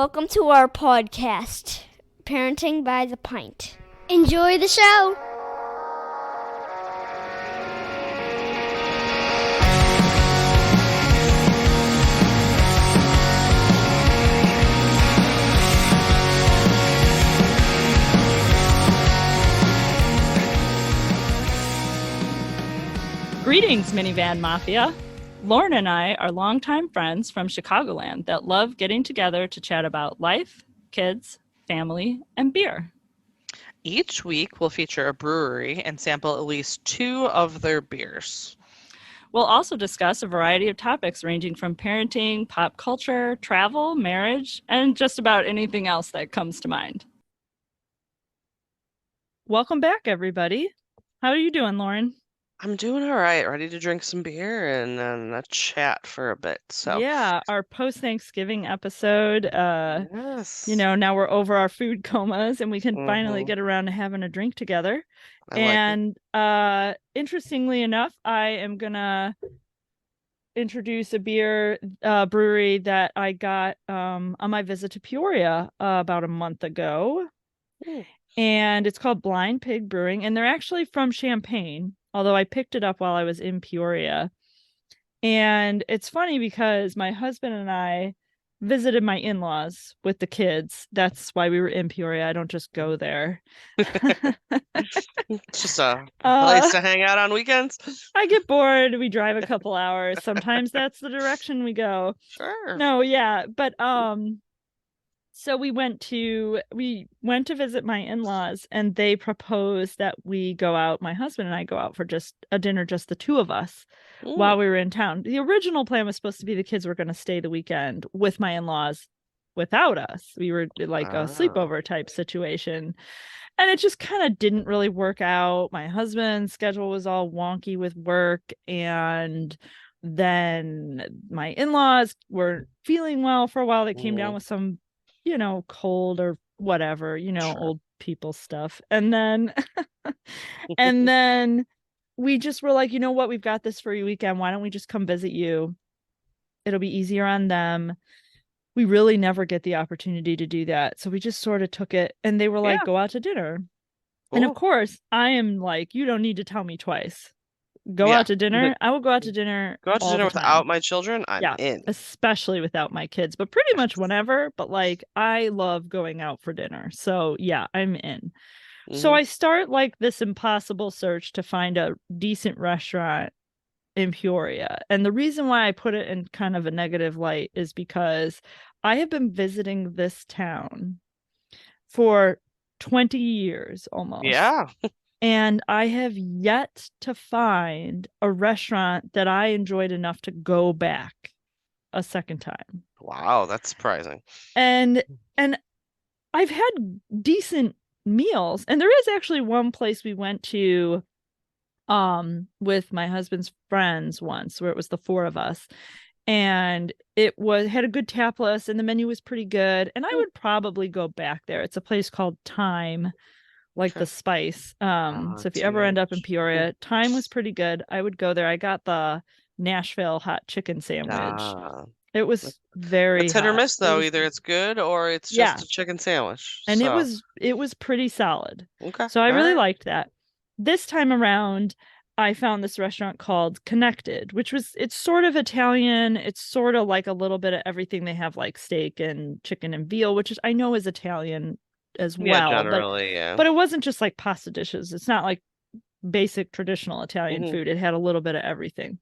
Welcome to our podcast, Parenting by the Pint. Enjoy the show. Greetings, Minivan Mafia. Lauryn and I are longtime friends from Chicagoland that love getting together to chat about life, kids, family, and beer. Each week, we'll feature a brewery and sample at least 2 of their beers. We'll also discuss a variety of topics ranging from parenting, pop culture, travel, marriage, and just about anything else that comes to mind. Welcome back, everybody. How are you doing, Lauryn? I'm doing all right, ready to drink some beer and then chat for a bit. So yeah, our post-Thanksgiving episode. Yes. Now we're over our food comas and we can finally get around to having a drink together. Interestingly enough, I am gonna introduce a beer brewery that I got on my visit to Peoria about a month ago. And it's called Blind Pig Brewing, and they're actually from Champaign, although I picked it up while I was in Peoria. And it's funny because my husband and I visited my in-laws with the kids. That's why we were in Peoria. I don't just go there. It's just a place to hang out on weekends. I get bored. We drive a couple hours. Sometimes that's the direction we go. Sure. No, yeah. But so we went to visit my in-laws, and they proposed that we go out, my husband and I go out for just a dinner, just the two of us, while we were in town. The original plan was supposed to be the kids were going to stay the weekend with my in-laws without us. We were like a sleepover type situation. And it just kind of didn't really work out. My husband's schedule was all wonky with work, and then my in-laws were feeling well for a while. They came down with some cold or whatever, sure, old people stuff. And then we just were like, you know what, we've got this free weekend. Why don't we just come visit you? It'll be easier on them. We really never get the opportunity to do that. So we just sort of took it, and they were like, go out to dinner. Ooh. And of course, I am like, you don't need to tell me twice. Go out to dinner. I will go out to dinner. Go out to dinner without my children. I'm in. Especially without my kids, but pretty much whenever. But like, I love going out for dinner. So yeah, I'm in. So I start like this impossible search to find a decent restaurant in Peoria. And the reason why I put it in kind of a negative light is because I have been visiting this town for 20 years almost. Yeah. And I have yet to find a restaurant that I enjoyed enough to go back a second time. Wow, that's surprising. And I've had decent meals. And there is actually one place we went to with my husband's friends once, where it was the 4 of us. And it had a good tap list, and the menu was pretty good. And I would probably go back there. It's a place called Time. Like the spice. So if you ever end up in Peoria, Time was pretty good. I would go there. I got the Nashville hot chicken sandwich. It was very It's hit or miss though. Either it's good or it's just a chicken sandwich. And it was pretty solid. Okay. So I really liked that. This time around, I found this restaurant called Connected, it's sort of Italian. It's sort of like a little bit of everything. They have like steak and chicken and veal, which I know is Italian as well, generally, but it wasn't just like pasta dishes. It's not like basic traditional Italian food. It had a little bit of everything.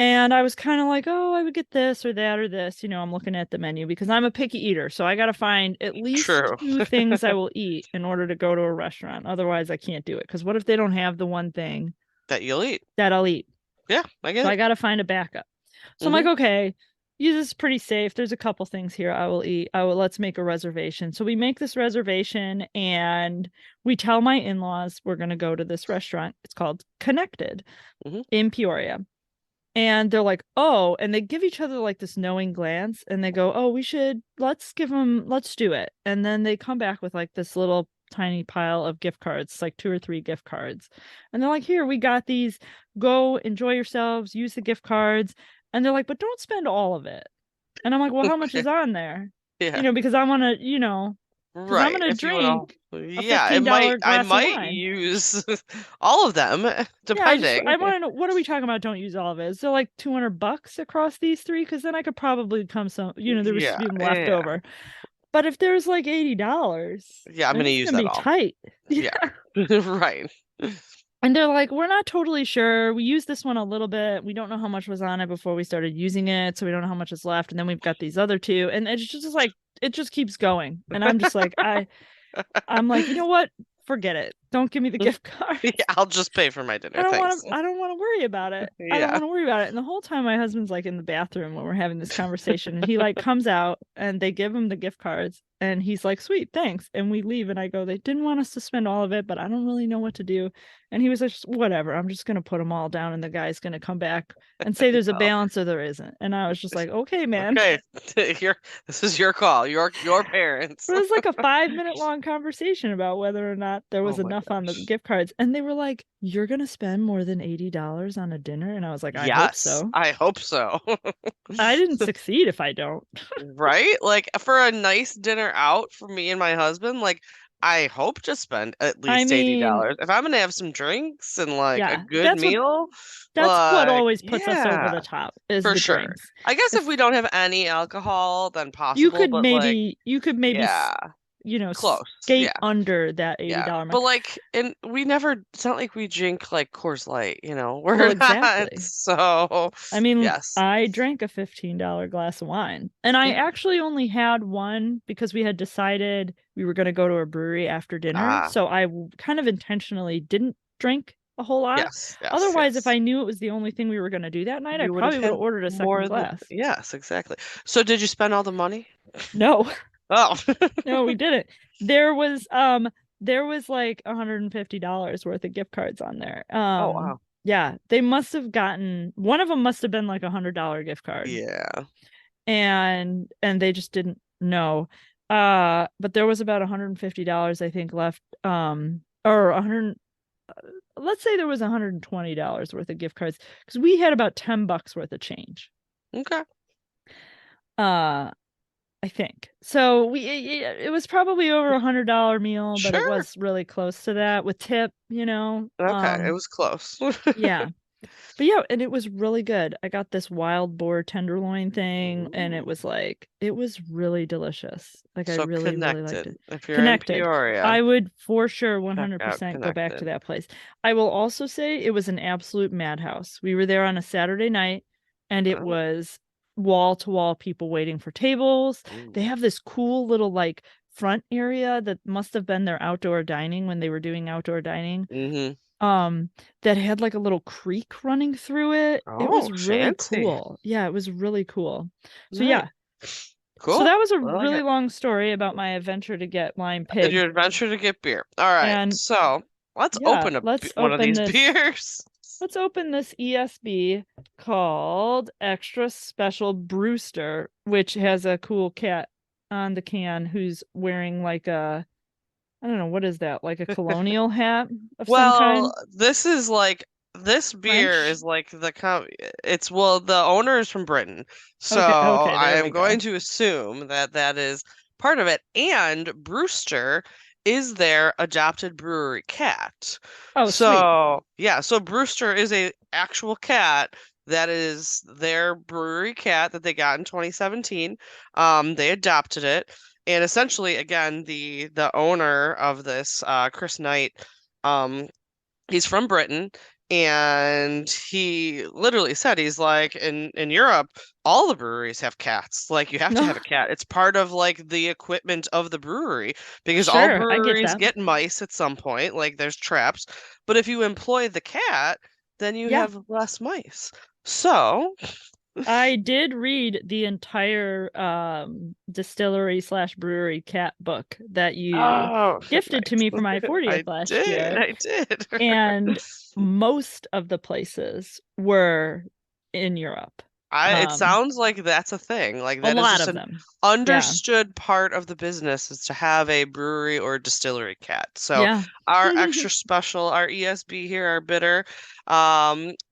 And I was kind of like, oh, I would get this or that or this. I'm looking at the menu because I'm a picky eater. So I got to find at least 2 things I will eat in order to go to a restaurant. Otherwise, I can't do it. Because what if they don't have the one thing that you'll eat? That I'll eat. Yeah, I get it. So I got to find a backup. So I'm like, okay, this is pretty safe. There's a couple things here I will eat. Let's make a reservation. So we make this reservation, and we tell my in-laws we're going to go to this restaurant. It's called Connected in Peoria. And they're like, oh, and they give each other like this knowing glance, and they go, oh, let's do it. And then they come back with like this little tiny pile of gift cards, like 2 or 3 gift cards. And they're like, here, we got these. Go enjoy yourselves, use the gift cards. And they're like, but don't spend all of it. And I'm like, well, how much is on there? Yeah. Because I want to, because I'm Right. gonna If you want drink to, a yeah, $15 I glass of might wine. use all of them, Yeah, depending. I want to know, what are we talking about? Don't use all of it. So like $200 across these three, because then I could probably come some, there was Yeah, some left yeah, over. But if there's like $80, yeah. I'm then gonna it's use gonna that be all. tight. Yeah, right. And they're like, we're not totally sure. We used this one a little bit. We don't know how much was on it before we started using it, so we don't know how much is left. And then we've got these other two, and it's just like it just keeps going. And I'm just like, I'm like, you know what? Forget it. Don't give me the gift card. Yeah, I'll just pay for my dinner. Thanks. I don't want to worry about it. I don't Yeah. want to worry about it. And the whole time my husband's like in the bathroom when we're having this conversation, and he like comes out and they give him the gift cards and he's like, "Sweet, thanks." And we leave and I go, "They didn't want us to spend all of it, but I don't really know what to do." And he was like, "Whatever. I'm just going to put them all down and the guy's going to come back and say there's a balance or there isn't." And I was just like, "Okay, man." Okay. This is your call. Your parents. It was like a 5-minute long conversation about whether or not there was Oh my enough on the gosh. gift cards. And they were like, "You're going to spend more than $80 on a dinner?" And I was like, "I hope Yes, so. I hope so. I didn't succeed if I don't." Right? Like for a nice dinner out for me and my husband, like I hope to spend at I least mean, $80. If I'm gonna have some drinks and like a yeah, good meal, that's what like always puts us over yeah, the top is for the sure. drinks. I guess if If we don't have any alcohol, then you possible, could but like maybe yeah, close. skate Yeah. under that Yeah. $80 mark. But like and we never it's not like we drink like Coors Light, you know. Well, We're not. exactly. So, I mean, yes. I drank a $15 glass of wine, and I Yeah. actually only had one because we had decided we were going to go to a brewery after dinner. Ah, So I kind of intentionally didn't drink a whole lot. yes, yes, Otherwise, if yes. I knew it was the only thing we were going to do that night, I You would have probably would have had ordered a second more than, glass. yes, exactly. So did you spend all the money? No, Oh, no, we didn't. There was like $150 worth of gift cards on there. oh wow. Yeah, they must have gotten, one of them must have been like $100 gift card. Yeah. And they just didn't know. But there was about $150 I think left, or 100, let's say there was $120 worth of gift cards, because we had about $10 worth of change. Okay. I think so. It was probably over $100 meal, but it Sure. was really close to that with tip, Okay, it was close. yeah. But yeah, and it was really good. I got this wild boar tenderloin thing, and it Ooh. was really delicious. Like I So really, really liked connected. it. If you're in Connected. I Peoria, would for sure check out 100% go back to Connected. that place. I will also say it was an absolute madhouse. We were there on a Saturday night, and it Oh. was wall to wall people waiting for tables. Ooh. They have this cool little like front area that must have been their outdoor dining when they were doing outdoor dining, Mm-hmm. that had like a little creek running through it. It was Oh, really fancy. cool. Yeah, it was really cool. So Nice. yeah. So Cool. that was a I like really it. long story about my adventure to get Blind And Pig. your adventure to get beer. All right. And So let's yeah, open let's one of open these this. beers. Let's open this ESB called Extra Special Brewster, which has a cool cat on the can who's wearing like a, I don't know, what is that? Like a colonial hat of some kind? Well, this beer French? is like it's well the owner is from Britain. So Okay, okay, I there am we going go. to assume that that is part of it. And Brewster is their adopted brewery cat. Oh, sweet. So, yeah, so Brewster is a actual cat that is their brewery cat that they got in 2017. They adopted it. And essentially, again, the owner of this, Chris Knight, um, he's from Britain, and he literally said he's like in Europe, all the breweries have cats. Like you have to No, have a cat. It's part of like the equipment of the brewery because all sure, I get breweries that. get mice at some point, like there's traps. But if you employ the cat, then you Yeah, have less mice. So, I did read the entire distillery slash brewery cat book that you oh, gifted to nice. me for my 40th last year. I did. And most of the places were in Europe. It sounds like that's a thing. Like A that is lot just of an them. Yeah. understood part of the business is to have a brewery or distillery cat. So Yeah. our extra special, our ESB here, our bitter,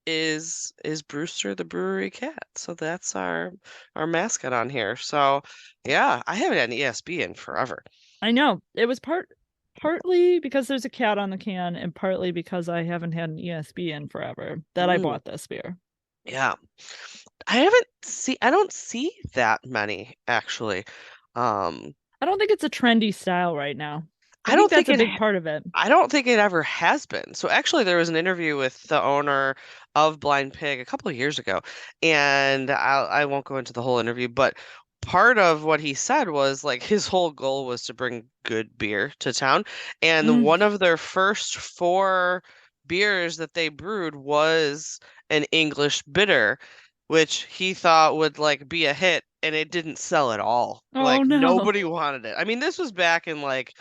is Brewster the brewery cat. So that's our mascot on here. So yeah, I haven't had an ESB in forever. I know. It was partly because there's a cat on the can and partly because I haven't had an ESB in forever that I Mm, bought this beer. yeah. I don't see that many actually. Um, I don't think it's a trendy style right now. I I think don't think that's a it big part of it. I don't think it ever has been. So actually, there was an interview with the owner of Blind Pig a couple of years ago, and I won't go into the whole interview, but part of what he said was like his whole goal was to bring good beer to town, and Mm. one of their first four beers that they brewed was an English bitter, which he thought would like be a hit, and it didn't sell at all. Oh Like no. nobody wanted it. I mean, this was back in like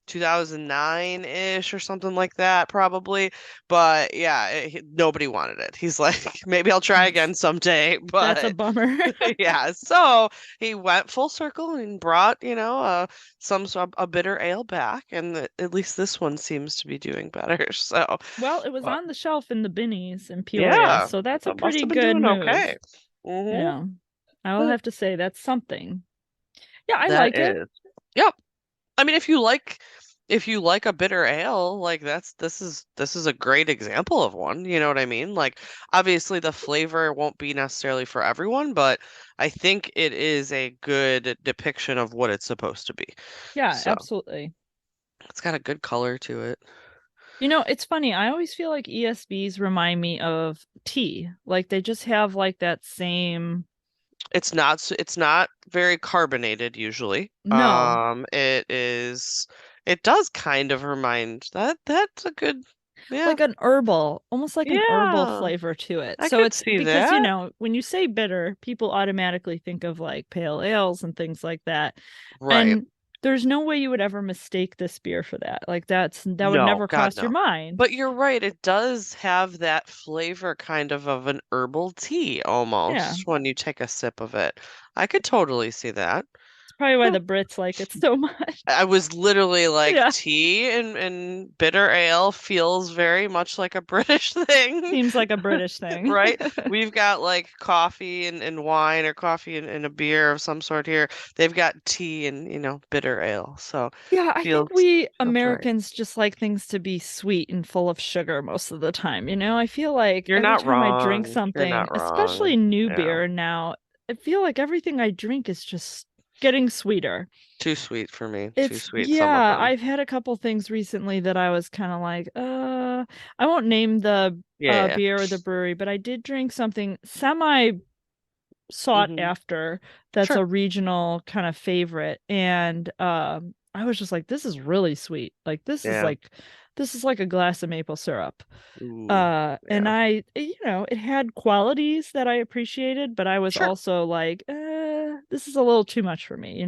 2009-ish or something like that, probably. But yeah, nobody wanted it. He's like, maybe I'll try That's again someday. that's a But bummer. yeah, so he went full circle and brought, a bitter ale back, and at least this one seems to be doing better. So, Well, it was but on the shelf in the Binnies in Peoria, yeah, so that's a so must pretty have been good doing move. okay. Hmm. Yeah. I will have to say that's something. Yeah, I That like it. is. Yep. I mean, if you like a bitter ale, like this is a great example of one, you know what I mean? Like obviously the flavor won't be necessarily for everyone, but I think it is a good depiction of what it's supposed to be. Yeah, So, absolutely. it's got a good color to it. It's funny. I always feel like ESBs remind me of tea. Like they just have like that same. It's not very carbonated usually. No, It does kind of remind that's a good, yeah. like an herbal, almost like an herbal Yeah, flavor to it. I So could it's see because, that. when you say bitter, people automatically think of like pale ales and things like that. Right. And there's no way you would ever mistake this beer for that. Like that would No, never God, cross your no. mind. But you're right, it does have that flavor kind of an herbal tea Yeah. almost when you take a sip of it. I could totally see that. It's probably why Huh. the Brits like it so much. I was literally like, Yeah. tea and bitter ale feels very much like a British thing, Seems like a British thing. right? We've got like coffee and wine or coffee and a beer of some sort here. They've got tea and, bitter ale. So Yeah, I think feels we feels right. Americans just like things to be sweet and full of sugar most of the time. I feel like You're every not time I drink wrong. You're something, not especially wrong. new Yeah. beer now, I feel like everything I drink is just getting sweeter. Too sweet for me. Too It's, sweet, some of yeah, them. I've had a couple things recently that I was kind of like, I won't name the Yeah. beer or the brewery, but I did drink something semi sought Hmm. after that's Sure. a regional kind of favorite, and I was just like, this is really sweet. Like Yeah. this is like a glass of maple syrup. Ooh. And Yeah. it had qualities that I appreciated, but I was Sure. also like, this is a little too much for me.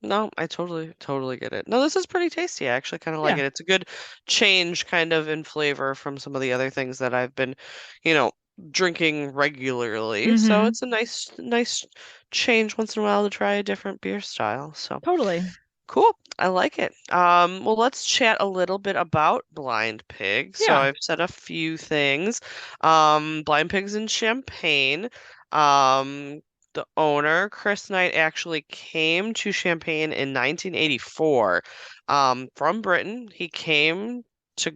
No, I totally, totally get it. No, this is pretty tasty. I actually kind of like Yeah. it. It's a good change kind of in flavor from some of the other things that I've been, you know, drinking regularly. So Mm-hmm. it's a nice change once in a while to try a different beer style. So Totally. cool. I like it. Well, let's chat a little bit about Blind Pig. So Yeah. I've said a few things. Blind Pig's in Champaign. The owner, Chris Knight, actually came to Champaign in 1984, from Britain. He came to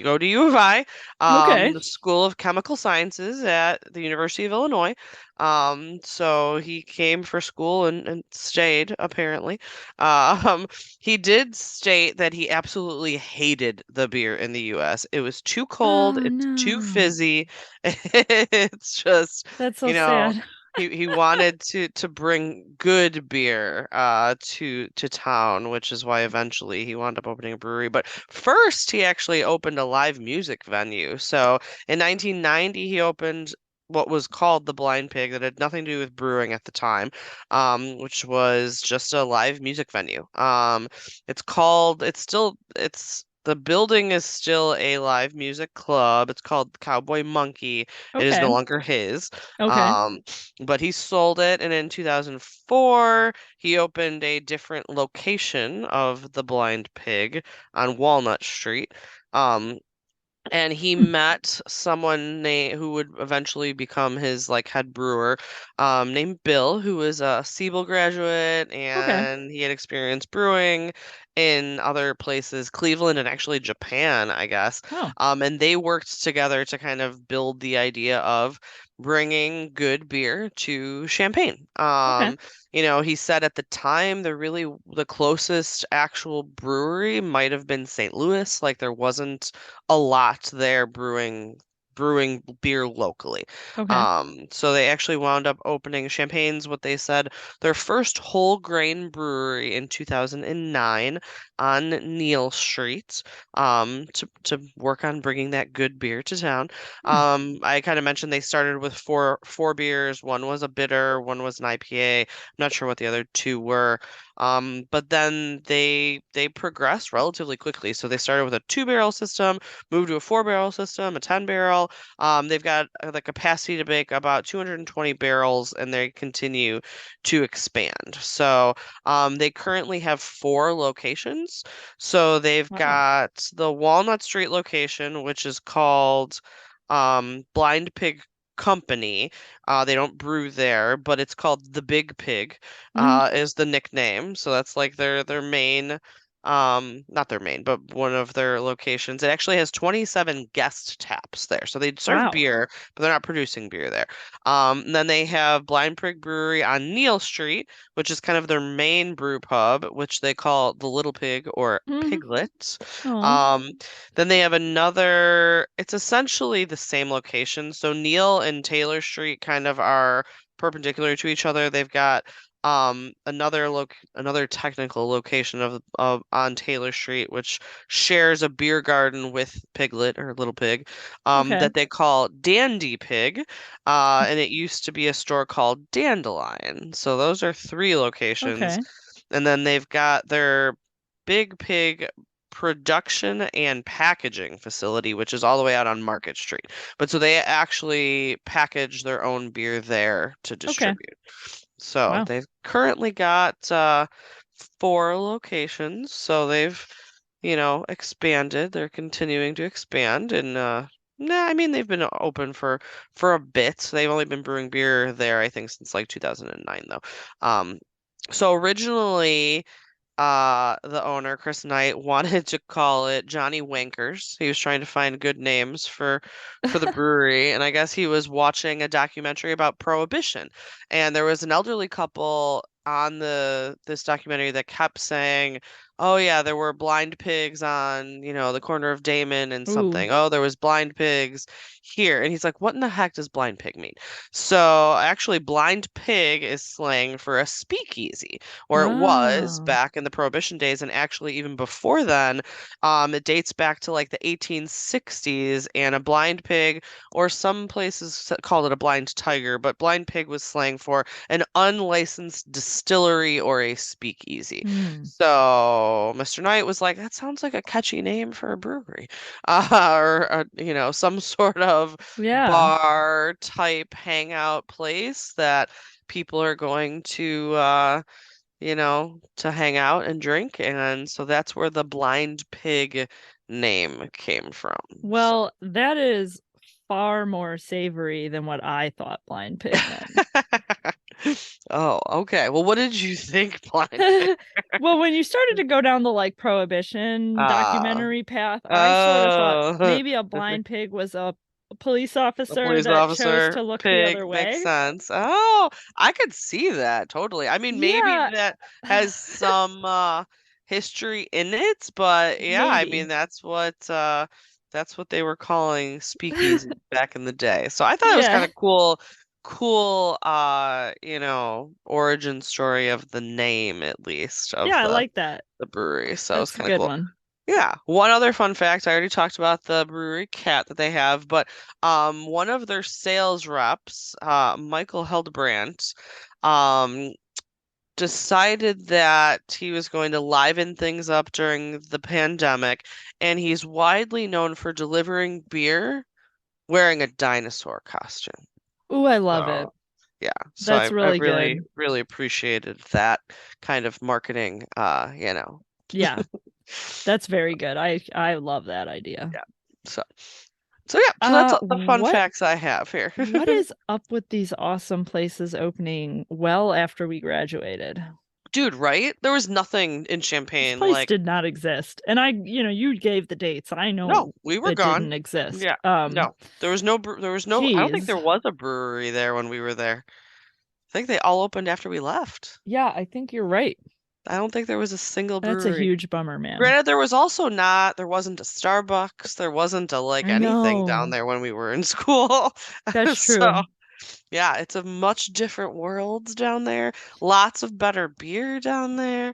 go to U of I, Okay. the School of Chemical Sciences at the University of Illinois. So he came for school and stayed, apparently. Um, he did state that he absolutely hated the beer in the US. It was too cold, Oh it's too no. fizzy. It's just, That's so you know, sad. he wanted to bring good beer to town, which is why eventually he wound up opening a brewery. But first he actually opened a live music venue. So in 1990 he opened what was called the Blind Pig that had nothing to do with brewing at the time, which was just a live music venue. It's the building is still a live music club. It's called Cowboy Monkey. It is Okay. no longer his. Okay. Um, but he sold it, and in 2004, he opened a different location of the Blind Pig on Walnut Street. Um, and he Hmm. met someone who would eventually become his like head brewer, named Bill, who was a Siebel graduate, Okay. and he had experience brewing in other places, Cleveland and actually Japan, I guess. Oh, And they worked together to kind of build the idea of bringing good beer to Champaign. okay. He said at the time the closest actual brewery might have been St. Louis, like there wasn't a lot there brewing beer locally. Okay. So they actually wound up opening Champagne's what they said their first whole grain brewery in 2009 on Neal Street, to work on bringing that good beer to town. Hmm. I kind of mentioned they started with four beers. One was a bitter, one was an IPA. I'm not sure what the other two were. But then they progressed relatively quickly. So they started with a 2-barrel system, moved to a 4-barrel system, a 10-barrel. They've got the capacity to make about 220 barrels, and they continue to expand. So they currently have 4 locations. So they've Wow. got the Walnut Street location, which is called Blind Pig Company. They don't brew there, but it's called the Big Pig, Hmm. is the nickname. So that's like their main, not their main, but one of their locations. It actually has 27 guest taps there. So they serve Wow. beer, but they're not producing beer there. And then they have Blind Pig Brewery on Neal Street, which is kind of their main brew pub, which they call the Little Pig or Hmm. Piglet. Oh. Um, then they have another, it's essentially the same location. So Neal and Taylor Street kind of are perpendicular to each other. They've got another technical location of on Taylor Street, which shares a beer garden with Piglet or Little Pig, Okay. that they call Dandy Pig. And it used to be a store called Dandelion. So those are 3 locations. Okay. And then they've got their Big Pig production and packaging facility, which is all the way out on Market Street. But so they actually package their own beer there to Okay. distribute. So Wow. they've currently got 4 locations. So they've, expanded. They're continuing to expand, and nah, I mean they've been open for a bit. They've only been brewing beer there, I think, since like 2009 though. Um, so originally the owner, Chris Knight, wanted to call it Johnny Wankers. He was trying to find good names for the brewery, and I guess he was watching a documentary about Prohibition. And there was an elderly couple on this documentary that kept saying, "Oh yeah, there were blind pigs on, the corner of Damon and Ooh. something. Oh, there was blind pigs here." And he's like, "What in the heck does blind pig mean?" So actually, blind pig is slang for a speakeasy, or it was Oh. back in the Prohibition days, and actually even before then. It dates back to like the 1860s, and a blind pig, or some places called it a blind tiger, but blind pig was slang for an unlicensed distillery or a speakeasy. Hmm. So Mr. Knight was like, that sounds like a catchy name for a brewery, or some sort of Yeah. bar type hangout place that people are going to hang out and drink. And so that's where the Blind Pig name came from. So. Well, that is far more savory than what I thought blind pig meant. Oh, okay. Well, what did you think Blind Pig? Well, when you started to go down the like prohibition Ah, documentary path, I sort of thought oh, maybe a blind pig was a police a officer police that chose officer, to look the other pig makes way. sense. Oh, I could see that totally. I mean, maybe Yeah, that has some history in it, but yeah, I mean maybe. that's what they were calling speakeasy back in the day. So I thought it was kind Yeah. of cool origin story of the name, at least, of Yeah, I the like that. the brewery. So it was That's a kind of good cool. one. Yeah. One other fun fact, I already talked about the brewery cat that they have, but one of their sales reps, Michael Heldbrandt, um decided that he was going to liven things up during the pandemic, and he's widely known for delivering beer wearing a dinosaur costume. Ooh, I love it. So, yeah, so That's I really really, good. really appreciated that kind of marketing, Yeah, that's very good. I love that idea. Yeah. So yeah, so that's the fun What facts I have here. what is up with these awesome places opening well after we graduated? Dude, right? There was nothing in This Champaign place like did not exist. And you gave the dates. I no, know we were it gone. didn't exist. Yeah. No. There was no I don't think Geez. there was a brewery there when we were there. I think they all opened after we left. Yeah, I think you're right. I don't think there was a single That's a brewery. huge bummer, man. Granted, there wasn't a Starbucks, there wasn't a like I anything down know. there when we were in school. That's So, true. yeah, it's a much different world down there. Lots of better beer down there.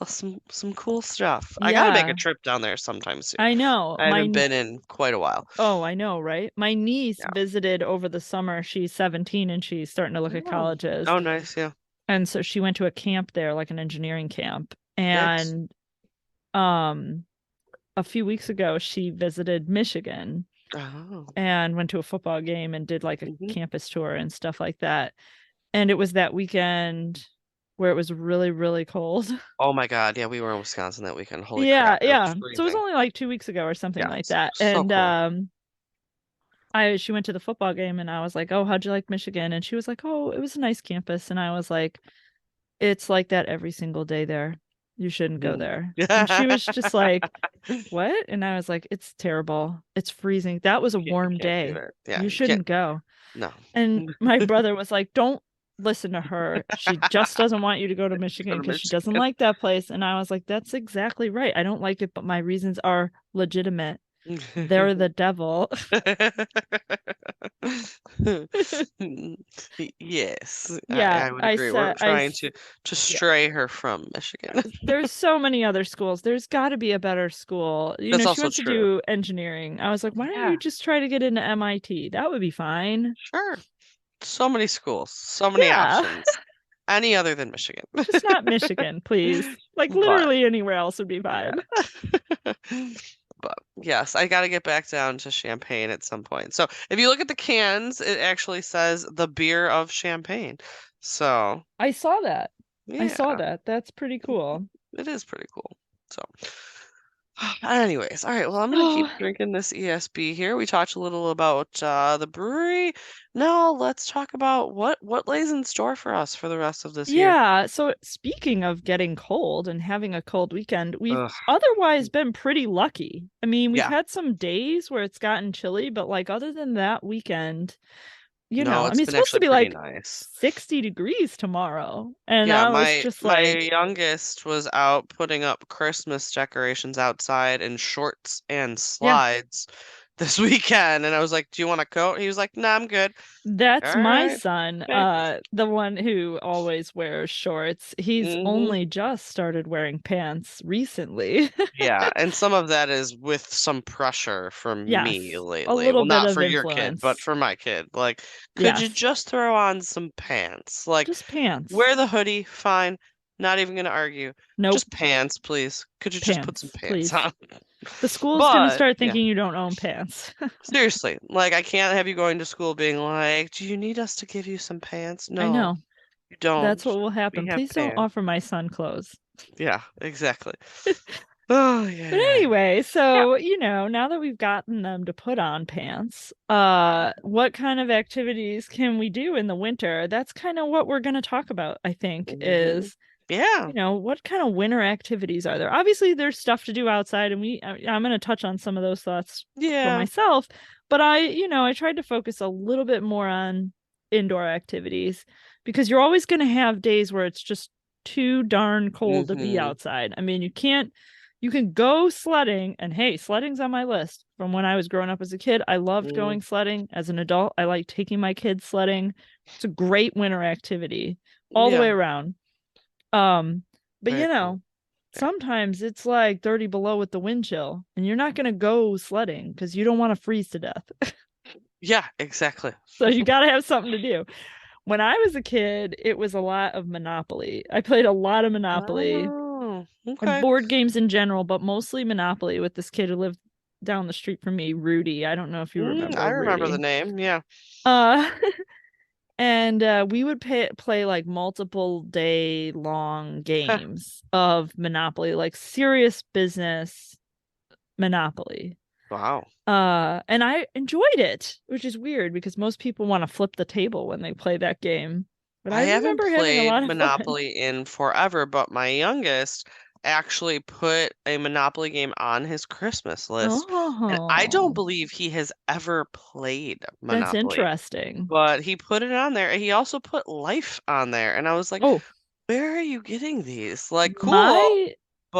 Some cool stuff. I gotta make a Yeah, trip down there sometime soon. I know. I haven't been in quite a while. Oh, I know, right? My niece Yeah. visited over the summer. She's 17 and she's starting to look at Oh, colleges. oh, nice. Yeah. And so she went to a camp there, like an engineering camp. Nice. And a few weeks ago she visited Michigan Oh. and went to a football game and did like a Mhm. campus tour and stuff like that. And it was that weekend where it was really, really cold. Oh my God. Yeah, we were in Wisconsin that weekend. Holy Yeah, crap. It was yeah. So it was freezing. only like 2 weeks ago or something Yeah. like that. So And cool. she went to the football game and I was like, "Oh, how'd you like Michigan?" And she was like, "Oh, it was a nice campus." And I was like, "It's like that every single day there. You shouldn't go there." And she was just like, "What?" And I was like, "It's terrible. It's freezing. That was a You warm can't do day. that. Yeah, You you can't. shouldn't go." No. And my brother was like, "Don't listen to her. She just doesn't want you to go to Go Michigan to because she doesn't Michigan. like that place." And I was like, "That's exactly right. I don't like it, but my reasons are legitimate. They're the devil." Yes, Yeah, I would agree. We're trying to yeah. stray her from Michigan. There's so many other schools. There's got to be a better school. That's She also wants to true. do engineering. I was like, why don't Yeah, you just try to get into MIT? That would be fine. sure. So many schools, so many Yeah, options. Any other than Michigan. just not Michigan, please. Like But literally anywhere else would be yeah. fine. But yes, I got to get back down to Champagne at some point. So if you look at the cans, it actually says the beer of Champagne. So I saw that. I saw yeah, that. That's pretty cool. it is pretty cool. So anyways, all right, well, I'm gonna keep Oh, drinking this ESB here. We talked a little about the brewery. Now let's talk about what lays in store for us for the rest of this year. yeah. So speaking of getting cold and having a cold weekend, we've Ugh, otherwise been pretty lucky. I mean, we've yeah. had some days where it's gotten chilly, but like other than that weekend, No, I it's mean, it's been supposed to actually be pretty like nice. 60 degrees tomorrow. And Yeah, I was just my like, youngest was out putting up Christmas decorations outside in shorts and yeah, slides this weekend, and I was like, "Do you want a coat?" He was like, "Nah, I'm good." that's All my right, son, thanks. the one who always wears shorts. He's Hmm. only just started wearing pants recently. Yeah, and some of that is with some pressure from me Yes, a lately. little Well, bit not of for your kid, but influence. for my kid. Like, could you Yes, just throw on some pants? Like, just pants. wear the hoodie, fine. Not even gonna argue. Nope, Just pants, please. Could you just put some pants, pants please. on? The school's gonna But start yeah, thinking you don't own pants. seriously, like I can't have you going to school being like, "Do you need us to give you some pants?" I No, know. you That's don't. what will We happen. have Please don't pants. offer my son clothes. Yeah, exactly. Oh yeah, But yeah, anyway, yeah. so, now that we've gotten them to put on pants, what kind of activities can we do in the winter? That's kind of what we're going to talk about, I think, Hmm. is, Yeah, what kind of winter activities are there? Obviously, there's stuff to do outside, and I'm going to touch on some of those thoughts for yeah. myself, but I tried to focus a little bit more on indoor activities because you're always going to have days where it's just too darn cold to be Hmm. outside. I mean, you can go sledding, and hey, sledding's on my list from when I was growing up as a kid. I loved Mm, going sledding. As an adult, I like taking my kids sledding. It's a great winter activity all the yeah, way around. Um, but very cool. Yeah, sometimes it's like 30 below with the wind chill, and you're not gonna go sledding because you don't want to freeze to death. yeah, exactly. So you gotta have something to do. when I was a kid, it was a lot of Monopoly. I played a lot of Monopoly Oh, and okay. board games in general, but mostly Monopoly with this kid who lived down the street from me, Rudy. I don't know if you I remember remember the Rudy. name. Yeah. Uh, and we would play like multiple day long games of Monopoly, like serious business Monopoly. Wow. And I enjoyed it, which is weird because most people want to flip the table when they play that game. But I I haven't remember having a played lot of fun. Monopoly in forever, but my youngest actually put a Monopoly game on his Christmas list, and I don't Oh, believe he has ever played that's Monopoly, interesting. but he put it on there. He also put Life on there, and I was like, Oh, where are you getting these? Like, cool, my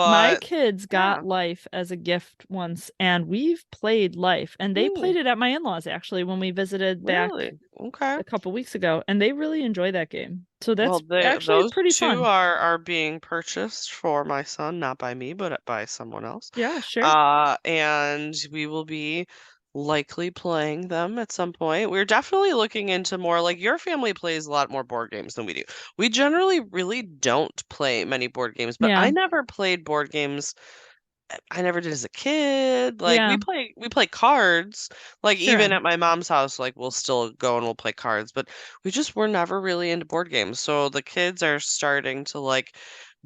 my but kids got yeah, Life as a gift once, and we've played Life, and they hmm, played it at my in-laws actually when we visited back really? Okay. a couple weeks ago, and they really enjoy that game. So Well, that's actually those pretty two fun. are being purchased for my son, not by me, but by someone else. Yeah, sure. And we will be likely playing them at some point. We're definitely looking into more, like your family plays a lot more board games than we do. We generally really don't play many board games, but Yeah, I never played board games. I never did as a kid. Like yeah, we play cards. Like even sure. at my mom's house, like we'll still go and we'll play cards, but we just were never really into board games. So the kids are starting to like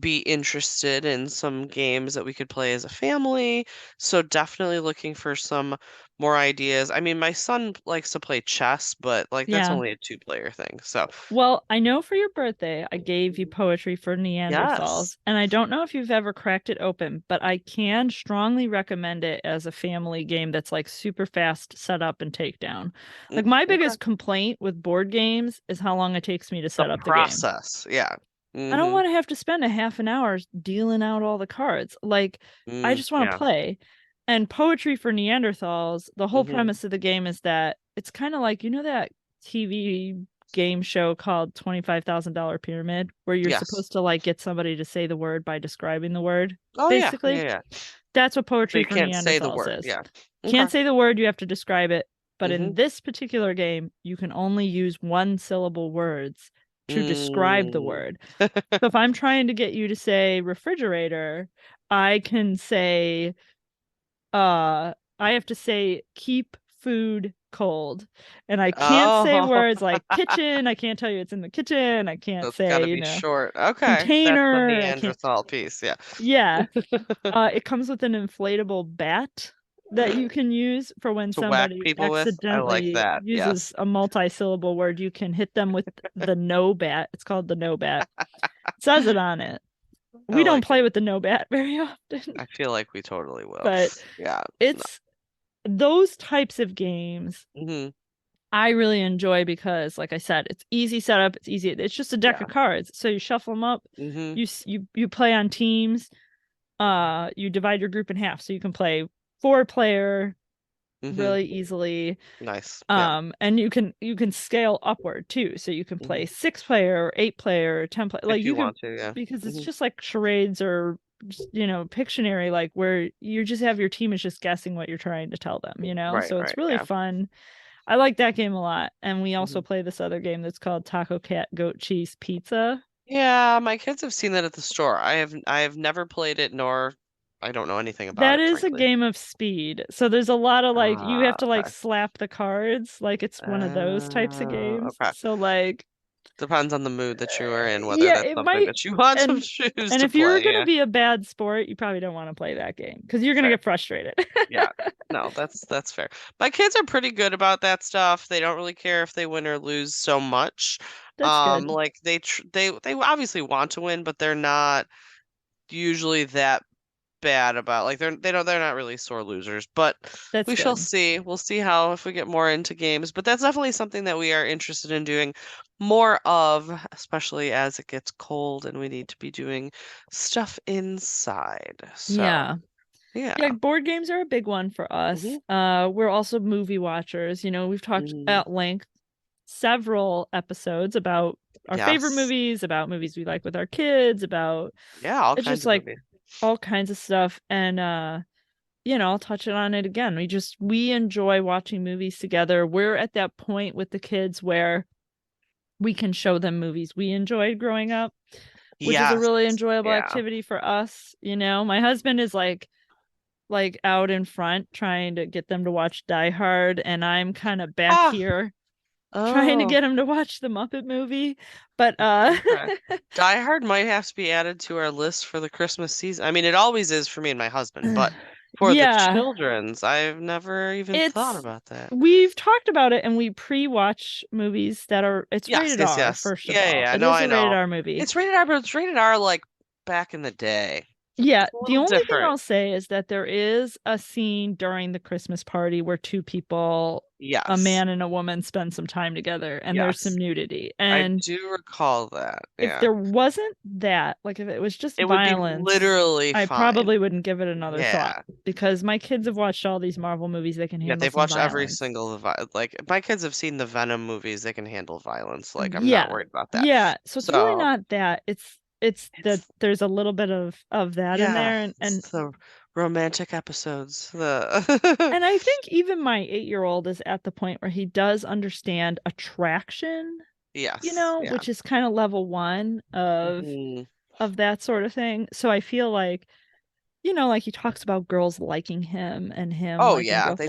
be interested in some games that we could play as a family. So definitely looking for some more ideas. I mean, my son likes to play chess, but like that's Yeah. only a two-player thing. So, Well, I know for your birthday, I gave you poetry for yes. Neanderthals, and I don't know if you've ever cracked it open, but I can strongly recommend it as a family game that's like super fast set up and take down. Like my Okay. biggest complaint with board games is how long it takes me to The set up the game. process. Yeah. I don't Mm-hmm. want to have to spend a half an hour dealing out all the cards. Like, I just want to Yeah. play. And Poetry for Neanderthals, the whole Mm-hmm. premise of the game is that it's kind of like, that TV game show called $25,000 Pyramid, where you're Yes. supposed to like get somebody to say the word by describing the word, Oh yeah, basically. yeah, yeah. That's what But Poetry you for can't say the Neanderthals word. is. Yeah. Can't Okay. say the word, you have to describe it. But Mm-hmm. in this particular game, you can only use one syllable words to describe the Mm. word. So if I'm trying to get you to say refrigerator, I can say I have to say keep food cold. And I can't say Oh, words like kitchen, I can't tell you it's in the kitchen, I can't that's got say, to be short. Okay, that's the container, I can't. Neanderthal piece. Yeah. Yeah. It comes with an inflatable bat that you can use for when To whack somebody people with. I like accidentally that. uses Yes. a multi-syllable word. You can hit them with the no bat. It's called the no bat. It says it on it. I We don't like play it. with the no bat very often, I feel like we totally will. but Yeah. No. it's those types of games Mm-hmm. I really enjoy because, like I said, it's easy setup. It's easy. It's just a deck Yeah. of cards, so you shuffle them up. Mm-hmm. You play on teams. You divide your group in half, so you can play 4-player Mm-hmm. really easily. Nice. Yeah. And you can scale upward too, so you can Mm-hmm. play 6-player, or 8-player, or 10-player. Like If you you can, want to, yeah. because it's Mm-hmm. just like charades or Pictionary, like where you just have your team is just guessing what you're trying to tell them. Right. So it's Right. really Yeah. fun. I like that game a lot. And we also Mm-hmm. play this other game that's called Taco Cat Goat Cheese Pizza. Yeah, my kids have seen that at the store. I have never played it, nor I don't know anything about That it, is a frankly. game of speed. So there's a lot of like you have Ah, to like okay. slap the cards, like it's one of those types of games. Okay. So like Depends on the mood that you are in, whether yeah, that's it something might that you want to and choose and to if you're play. gonna Yeah, be a bad sport, you probably don't want to play that game because you're gonna fair. get frustrated. Yeah. No, that's fair. My kids are pretty good about that stuff. They don't really care if they win or lose so much. That's good. Like they obviously want to win, but they're not usually that bad about like they're not really sore losers, but That's we shall good. see. We'll see how if we get more into games, but that's definitely something that we are interested in doing more of, especially as it gets cold and we need to be doing stuff inside. So, Yeah. yeah. Yeah, board games are a big one for us. Hmm. We're also movie watchers. We've talked Hmm. at length several episodes about our favorite Yes. movies, about movies we like with our kids, about Yeah, all it's kinds just of like movies. all kinds of stuff. And I'll touch it on it again. We enjoy watching movies together. We're at that point with the kids where we can show them movies we enjoyed growing up, which is a Yes. really enjoyable Yeah. activity for us. You know, my husband is like out in front trying to get them to watch Die Hard, and I'm kind of back Ah, here trying to oh, get him to watch the Muppet movie. But okay. Die Hard might have to be added to our list for the Christmas season. I mean, it always is for me and my husband, but for the yeah, children's, I've never even thought it's about that. we've talked about it, and we pre-watch movies that are it's Yes, rated yes, R, yes. first of Yeah, all. yeah, It no, is I a rated know. R movie. It's rated R, but it's rated R like back in the day. Yeah, It's a the little only thing different. I'll say is that there is a scene during the Christmas party where two people, a Yes, man and a woman, spend some time together, and there's some yes. nudity. I And do recall that. if Yeah. there wasn't that, like if it was just It would be violence, literally I fine. probably wouldn't give it another Yeah. thought, because my kids have watched all these Marvel movies. They can Yeah, handle they've some watched every violence. single like my kids have seen the Venom movies. They can handle violence. Like I'm Yeah. not worried about that. Yeah, so it's really So not that. It's that it's there's a little bit of that in yeah, there, and it's the romantic episodes. The and I think even my 8-year-old is at the point where he does understand attraction, yes, yeah. which is kind of level 1 Mhm. of that sort of thing. So I feel like, like he talks about girls liking him and him Oh liking yeah, girls.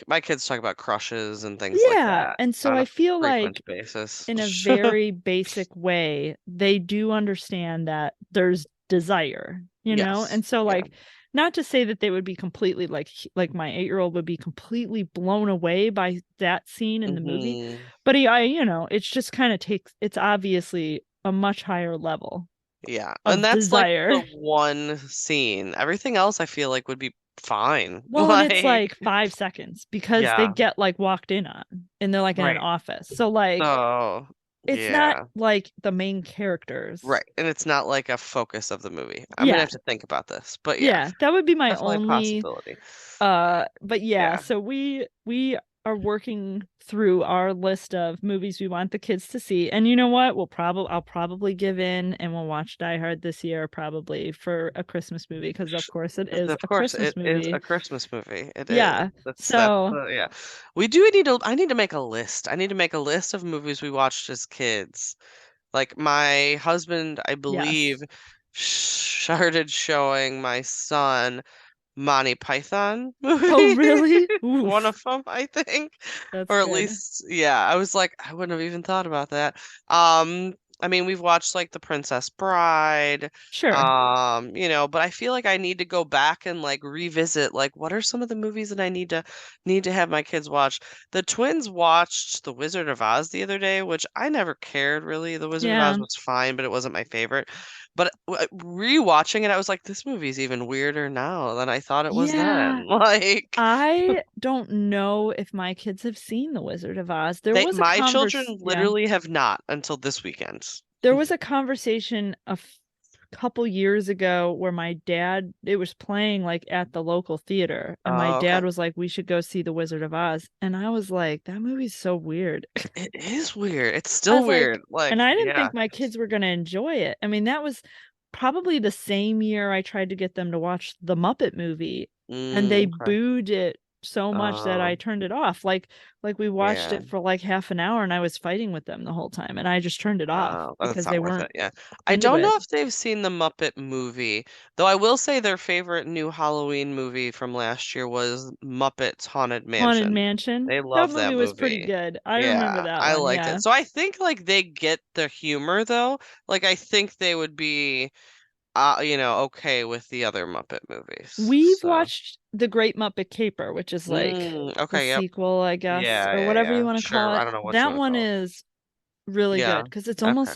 my kids talk about crushes and things like Yeah, that and so on I a feel frequent like basis. in a very basic way, they do understand that there's desire, Yes, and so yeah. like, not to say that they would be completely like my 8-year-old would be completely blown away by that scene in the movie, Mhm. but it's just kind of it's obviously a much higher level Yeah, of and that's like desire. the one scene. Everything else I feel like would be fine. Well, and it's Like, like 5 seconds because they yeah, get like walked in on, and they're like in an right. office. So like, So, it's not yeah, like the main characters. right. And it's not like a focus of the movie. I'm gonna Yeah. have to think about this, but yeah, Yeah, that would be my definitely a only possibility. but yeah, Yeah. so we are working through our list of movies we want the kids to see. And you know what? I'll probably give in, and we'll watch Die Hard this year, probably for a Christmas movie, because of course it is Of a course, Christmas it is movie. a Christmas movie. It is. Yeah. That's So, yeah. We do need to I need to make a list. I need to make a list of movies we watched as kids. Like my husband, I believe, yes. started showing my son Monty Python Oh, movies. really? One Oof. of them, I think. That's Or at good. least, yeah, I was like, I wouldn't have even thought about that. Um, I mean, we've watched like The Princess Bride, Sure. but I feel like I need to go back and like revisit like what are some of the movies that I need to have my kids watch. The twins watched The Wizard of Oz the other day, which I never cared really. The Wizard of Yeah. Oz was fine, but it wasn't my favorite. But rewatching it, I was like, this movie's even weirder now than I thought it was Yeah. then. Like I don't know if my kids have seen The Wizard of Oz. my children literally have not until this weekend. There was a conversation couple years ago where it was playing like at the local theater, and my Oh, dad okay. was like, we should go see The Wizard of Oz. And I was like, that movie's so weird. It is weird. It's I still was like, weird. Like, and I didn't yeah. think my kids were going to enjoy it. I mean, that was probably the same year I tried to get them to watch the Muppet movie, and they Okay. booed it so much that I Oh, turned it off. Like we watched yeah. it for like half an hour, and I was fighting with them the whole time, and I just turned it off That's because not they worth weren't it. Yeah. I into don't it. know if they've seen the Muppet movie, though I will say their favorite new Halloween movie from last year was Muppets Haunted Haunted Mansion. Mansion. They That love that movie was pretty movie. good. I remember Yeah, that I one. liked Yeah. it. So I think like they get the humor though. Like I think they would be okay with the other Muppet movies. We've So, watched The Great Muppet Caper, which is like the okay, yep. sequel, I guess, Yeah, or yeah, whatever you yeah. want to call Sure. I it. don't know what you That want to one call is really it. good Yeah. because it's Okay.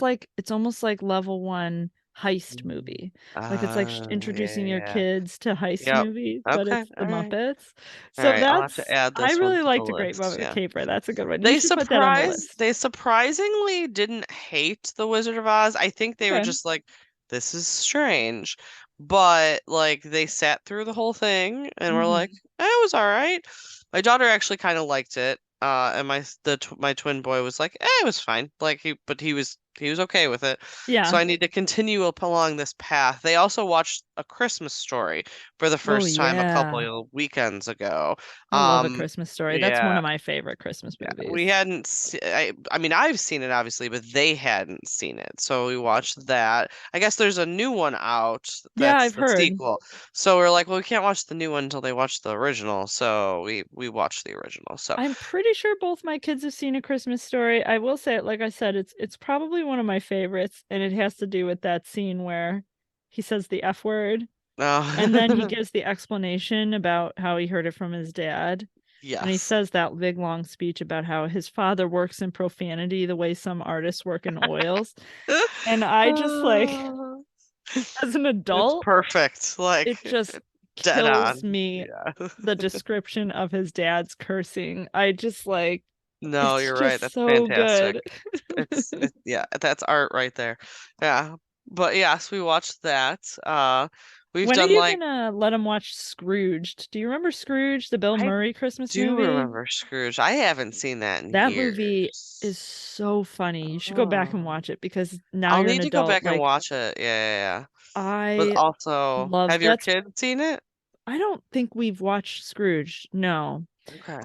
almost like level 1 heist movie. Like it's like Yeah, introducing your yeah. kids to heist Yep. movies, but Okay. it's the All right. Muppets. All So right. I'll have to add I this one really to the like The Great list. Muppet Yeah. Caper. That's a good one. You should put that on the list. They surprisingly didn't hate The Wizard of Oz. I think they were Okay. just like, this is strange. But like they sat through the whole thing and were like, Mhm. it was all right. My daughter actually kind of liked it. And my twin boy was like, it was fine. Like he was okay with it. So Yeah. I need to continue up along this path. They also watched A Christmas Story for the Oh first time a couple yeah. of weekends ago. I love A Christmas Story. That's one Yeah, of my favorite Christmas yeah. movies. We hadn't I mean, I've seen it obviously, but they hadn't seen it. So we watched that. I guess there's a new one out Yeah, that's I've the heard. sequel. So we're like, well, we can't watch the new one until they watch the original. So we watched the original. So I'm pretty sure both my kids have seen A Christmas Story. I will say it, like I said, it's probably one of my favorites, and it has to do with that scene where he says the F word, and then he oh gives the explanation about how he heard it from his dad. And he yes. says that big long speech about how his father works in profanity the way some artists work in oils. And I just like, Uh, as an it's adult, perfect. it Like just dead kills on. me, Yeah. the description of his dad's cursing. I just like, No, it's you're right. just That's so fantastic. good. Yeah, that's art right there. Yeah. But yes, we watched that. We've When are done you like gonna let him watch Scrooged? Do you remember Scrooge, the Bill I Murray Christmas do movie? remember Scrooge. I haven't seen that in That movie is years. so funny. You should go back and Oh. watch it because now I'll you're an need to go adult. back and Like, watch it. Yeah, yeah, yeah. But I also, love have your that's kids seen it? I don't think we've watched Scrooge. No. Okay.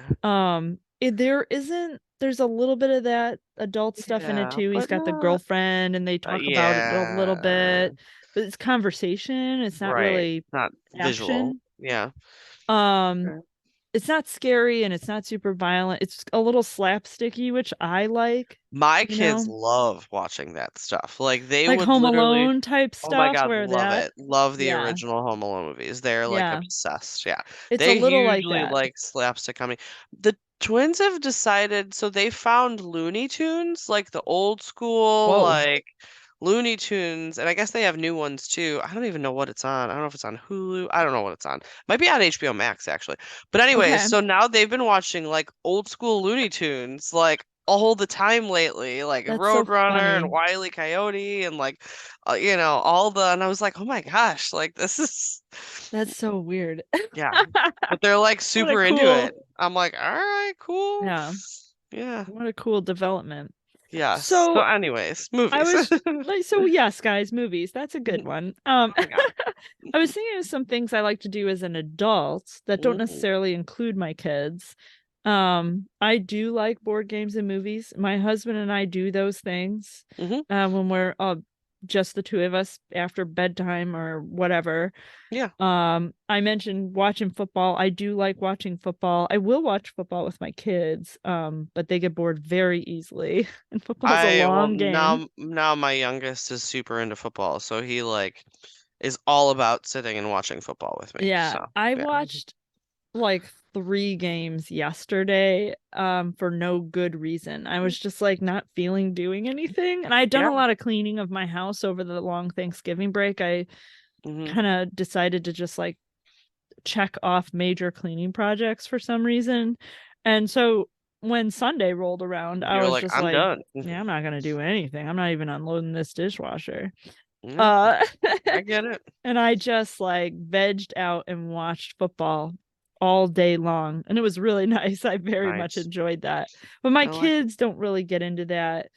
There's a little bit of that adult stuff in it Yeah, too. He's but got the not. girlfriend and they talk about it a little Yeah. bit, but it's conversation. It's not Right. really Not visual. action. Yeah. Um, Okay. it's not scary and it's not super violent. It's a little slapsticky, which I like, My you kids know, love watching that stuff. Like they like would Home literally, Alone type oh my stuff God, where love that, it. Love the yeah, original Home Alone movies. They're like yeah, obsessed. Yeah. it's a They little like hugely that. like slapstick comedy. The twins have decided, so they found Looney Tunes, like the old school, Whoa. like Looney Tunes, and I guess they have new ones too. I don't even know what it's on. I don't know if it's on Hulu. I don't know what it's on. Might be on HBO Max actually. But anyways, Okay, so now they've been watching like old school Looney Tunes like all the time lately, like that's so Roadrunner and funny. Wile E. Coyote and like all the and I was like, "Oh my gosh, like this is That's so weird. yeah." But they're like What a super into cool, it. I'm like, "All right, cool." yeah, Yeah. what a cool development. Yes. So So anyways, I movies. was like, so yes, guys, movies. That's a good one. Oh my God. I was thinking of some things I like to do as an adult that don't Mhm. necessarily include my kids. I do like board games and movies. My husband and I do those things Mhm. when we're just the two of us after bedtime or whatever. Yeah. I mentioned watching football. I do like watching football. I will watch football with my kids, but they get bored very easily. And football's a I well long game. now my youngest is super into football, so he like is all about sitting and watching football with me. Yeah, So I yeah. watched like 3 games yesterday, for no good reason. I was just like not feeling doing anything. And I had done Yeah. a lot of cleaning of my house over the long Thanksgiving break. I Hmm. kind of decided to just like check off major cleaning projects for some reason. And so when Sunday rolled around, I You're was like, just I'm like, done. yeah, I'm not gonna do anything. I'm not even unloading this dishwasher. Yeah, Uh I get it. and I just like vegged out and watched football all day long. And it was really nice. I very much Nice. enjoyed that. But my I like it. kids don't really get into that.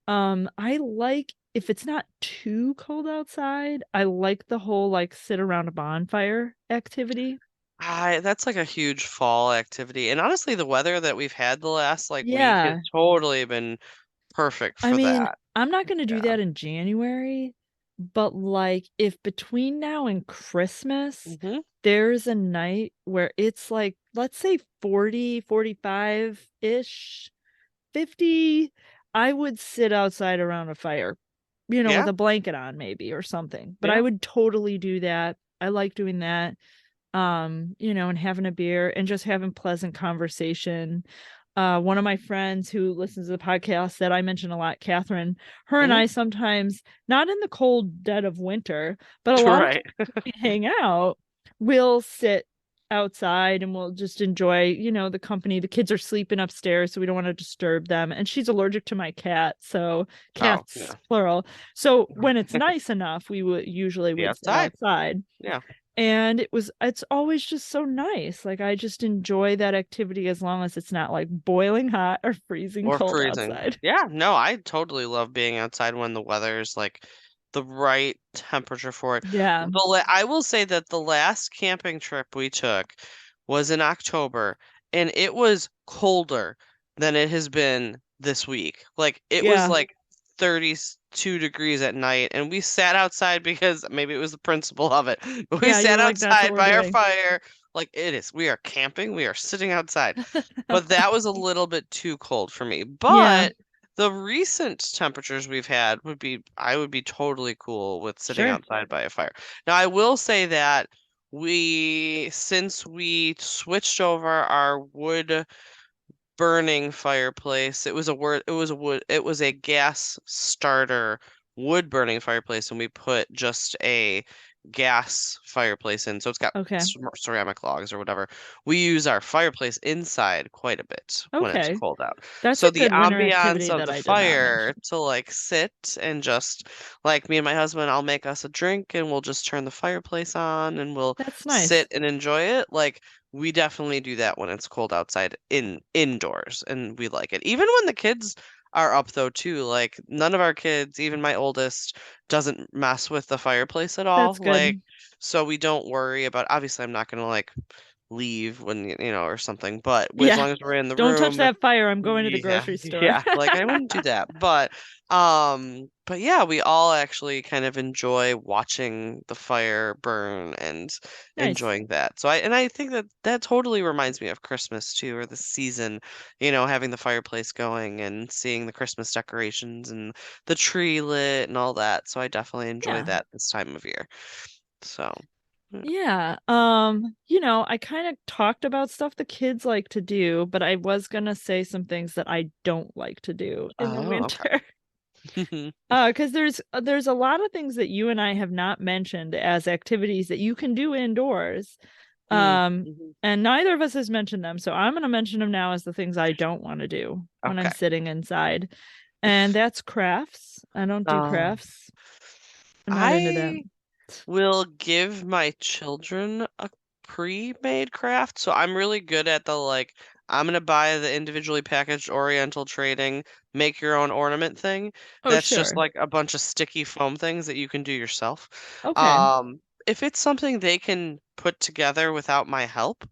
I like if it's not too cold outside, I like the whole like sit around a bonfire activity. That's like a huge fall activity. And honestly, the weather that we've had the last like week has Yeah. totally been perfect I for mean, that. I'm not going to do Yeah. that in January, but like if between now and Christmas, Hmm. there's a night where it's like, let's say 40, 45-ish, 50, I would sit outside around a fire, with Yeah. a blanket on maybe or something. But I Yeah. would totally do that. I like doing that. And having a beer and just having pleasant conversation. One of my friends who listens to the podcast that I mention a lot, Catherine, her and Hmm. I sometimes, not in the cold dead of winter, but a lot of Right. times when we hang out, we'll sit outside and we'll just enjoy, the company. The kids are sleeping upstairs, so we don't want to disturb them. And she's allergic to my cat, so Oh, cats yeah. plural. So when it's nice enough, we would usually Be would sit outside. outside. Yeah. And it's always just so nice. Like I just enjoy that activity as long as it's not like boiling hot or freezing Or cold freezing. outside. Yeah, no, I totally love being outside when the weather's like the right temperature for it. Yeah. I will say that the last camping trip we took was in October, and it was colder than it has been this week. Like it was Yeah. like 32 degrees at night, and we sat outside because maybe it was the principle of it. But we Yeah, you sat were like, that's what outside we're by our doing. fire. Like it is. We are camping. We are sitting outside. But that was a little bit too cold for me. Yeah, But the recent temperatures we've had I would be totally cool with sitting sure. outside by a fire. Now, I will say that since we switched over our wood burning fireplace, it was a gas starter wood burning fireplace, and we put just a gas fireplace in, so it's got Okay. ceramic logs or whatever. We use our fireplace inside quite a bit when it's Okay. cold out. That's So a the good winter ambiance activity of that the I did not fire mention. to like sit and just like me and my husband, I'll make us a drink and we'll just turn the fireplace on and we'll That's sit nice. and enjoy it. Like we definitely do that when it's cold outside indoors, and we like it. Even when the kids are up though too, like none of our kids, even my oldest, doesn't mess with the fireplace at all. That's Like good. so we don't worry about, obviously I'm not gonna like leave when or something, but as Yeah. long as we're in the Don't touch room. that fire. I'm going to the Yeah, grocery store. yeah, like I wouldn't do that. But yeah, we all actually kind of enjoy watching the fire burn and Nice. enjoying that. I think that that totally reminds me of Christmas too, or the season, having the fireplace going and seeing the Christmas decorations and the tree lit and all that. So I definitely enjoy Yeah. that this time of year. So, yeah. Yeah. I kind of talked about stuff the kids like to do, but I was gonna say some things that I don't like to do in the Oh, winter. okay. Because there's a lot of things that you and I have not mentioned as activities that you can do indoors. Mm, Um, mhm. and neither of us has mentioned them, so I'm gonna mention them now as the things I don't want to do when I'm Okay. sitting inside. And that's crafts. I don't do Um, crafts. I'm not into that. I will give my children a pre-made craft. So I'm really good at the like, I'm gonna buy the individually packaged Oriental Trading make your own ornament thing. Oh, That's just sure. like a bunch of sticky foam things that you can do yourself. Okay. If it's something they can put together without my help,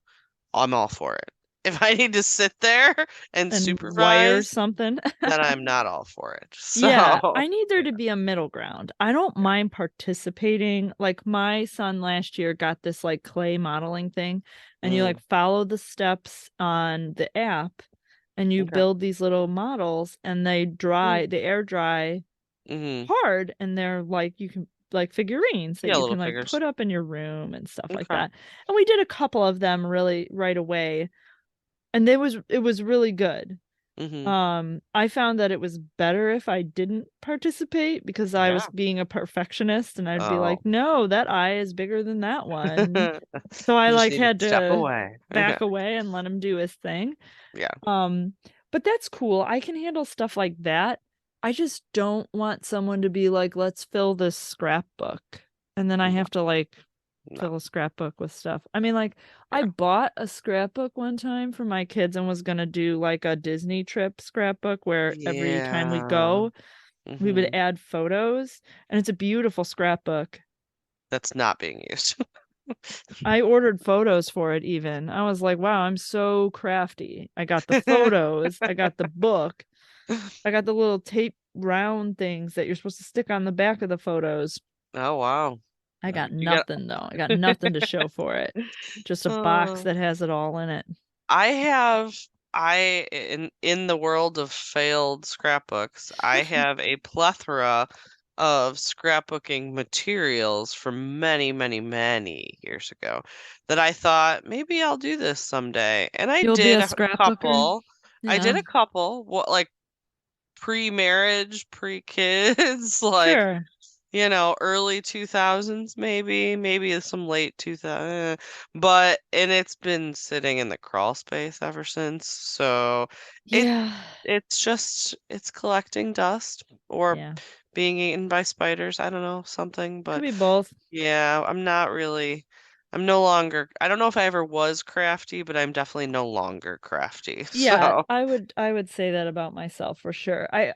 I'm all for it. If I need to sit there and And wire supervise, something. then I'm not all for it. Yeah, So, I need there yeah, to be a middle ground. I don't yeah. mind participating. Like my son last year got this like clay modeling thing, and you like Mm, follow the steps on the app and you okay. build these little models and they air dry Mm-hmm. hard and they're like you can like figurines that Yeah, you little can like figures. put up in your room and stuff like Okay. that. And we did a couple of them really right away, and it was really good. Mm-hmm. I found that it was better if I didn't participate because I was Yeah. being a perfectionist and I'd be Oh. like, no, that eye is bigger than that one. So I You just like need to had step to away. Okay. back away and let him do his thing. Yeah. Um, but that's cool. I can handle stuff like that. I just don't want someone to be like, let's fill this scrapbook. And then I No, have to like no. fill a scrapbook with stuff. I mean, like, I Yeah. bought a scrapbook one time for my kids and was gonna do like a Disney trip scrapbook where every time we Yeah. go, we would Mm-hmm. add photos, and it's a beautiful scrapbook. That's not being used. I ordered photos for it even. I was like, wow, I'm so crafty. I got the photos, I got the book, I got the little tape round things that you're supposed to stick on the back of the photos. Oh, wow. I got You got nothing though. I got nothing to show for it. Just a box uh, that has it all in it. I have I in the world of failed scrapbooks, I have a plethora of scrapbooking materials from many, many, many years ago that I thought maybe I'll do this someday. And I You'll be did a a scrapbooker? couple. I Yeah. did a couple, what like pre-marriage, pre-kids, like Sure. early 2000s maybe some late 2000, but and it's been sitting in the crawl space ever since. So it Yeah. it's collecting dust or Yeah. being eaten by spiders. I don't know, something, Could but be both. yeah, I'm no longer, I don't know if I ever was crafty, but I'm definitely no longer crafty. Yeah, So, I would say that about myself for sure. I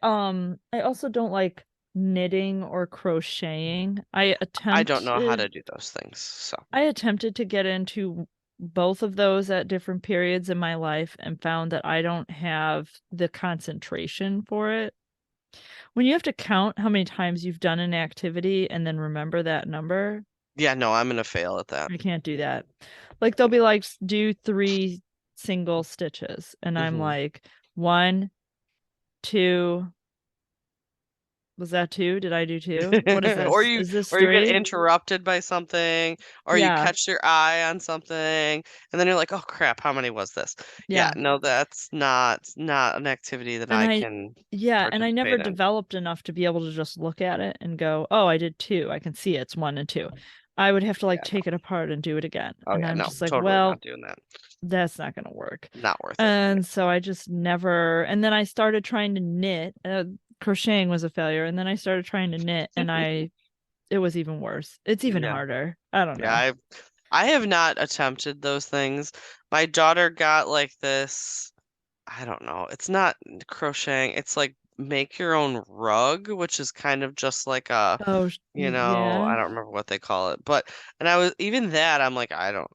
also don't like knitting or crocheting. I don't know how to do those things. So I attempted to get into both of those at different periods in my life and found that I don't have the concentration for it. When you have to count how many times you've done an activity and then remember that number, yeah, no, I'm gonna fail at that. I can't do that. Like they'll be like, do 3 single stitches, and I'm like, 1, 2. Was that 2? Did I do 2? What is Or this? you Is this or you get 3? interrupted by something, or you Yeah, catch your eye on something, and then you're like, oh crap, how many was this? Yeah, yeah. no, that's not an activity that And I I, can yeah, and I never participate in. developed enough to be able to just look at it and go, oh, I did 2. I can see it's 1 and 2. I would have to like Yeah, take it apart and do it again. oh And yeah, I'm no, just like, totally well, not doing that. that's not going to work. Not worth it. And so I just never, and then I started trying to knit. Crocheting was a failure. And then I started trying to knit and it was even worse. It's even Yeah. harder. I don't know. Yeah, I have not attempted those things. My daughter got like this, I don't know. It's not crocheting. It's like make your own rug, which is kind of just like a, Oh, I yeah. don't remember what they call it. But and I was even that I'm like I don't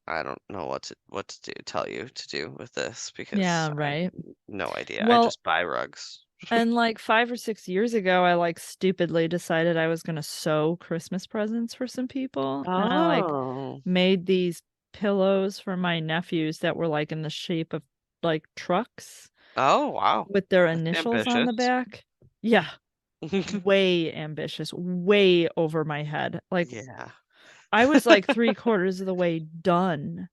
know what to tell you to do with this because Yeah, I right. no idea. I Well, just buy rugs. and like 5 or 6 years ago, I like stupidly decided I was gonna sew Christmas presents for some people. And I like Oh. made these pillows for my nephews that were like in the shape of like trucks Oh, wow. with their That's initials on the ambitious. back. Yeah, way ambitious, way over my head. Like Yeah. I was like 3/4 of the way done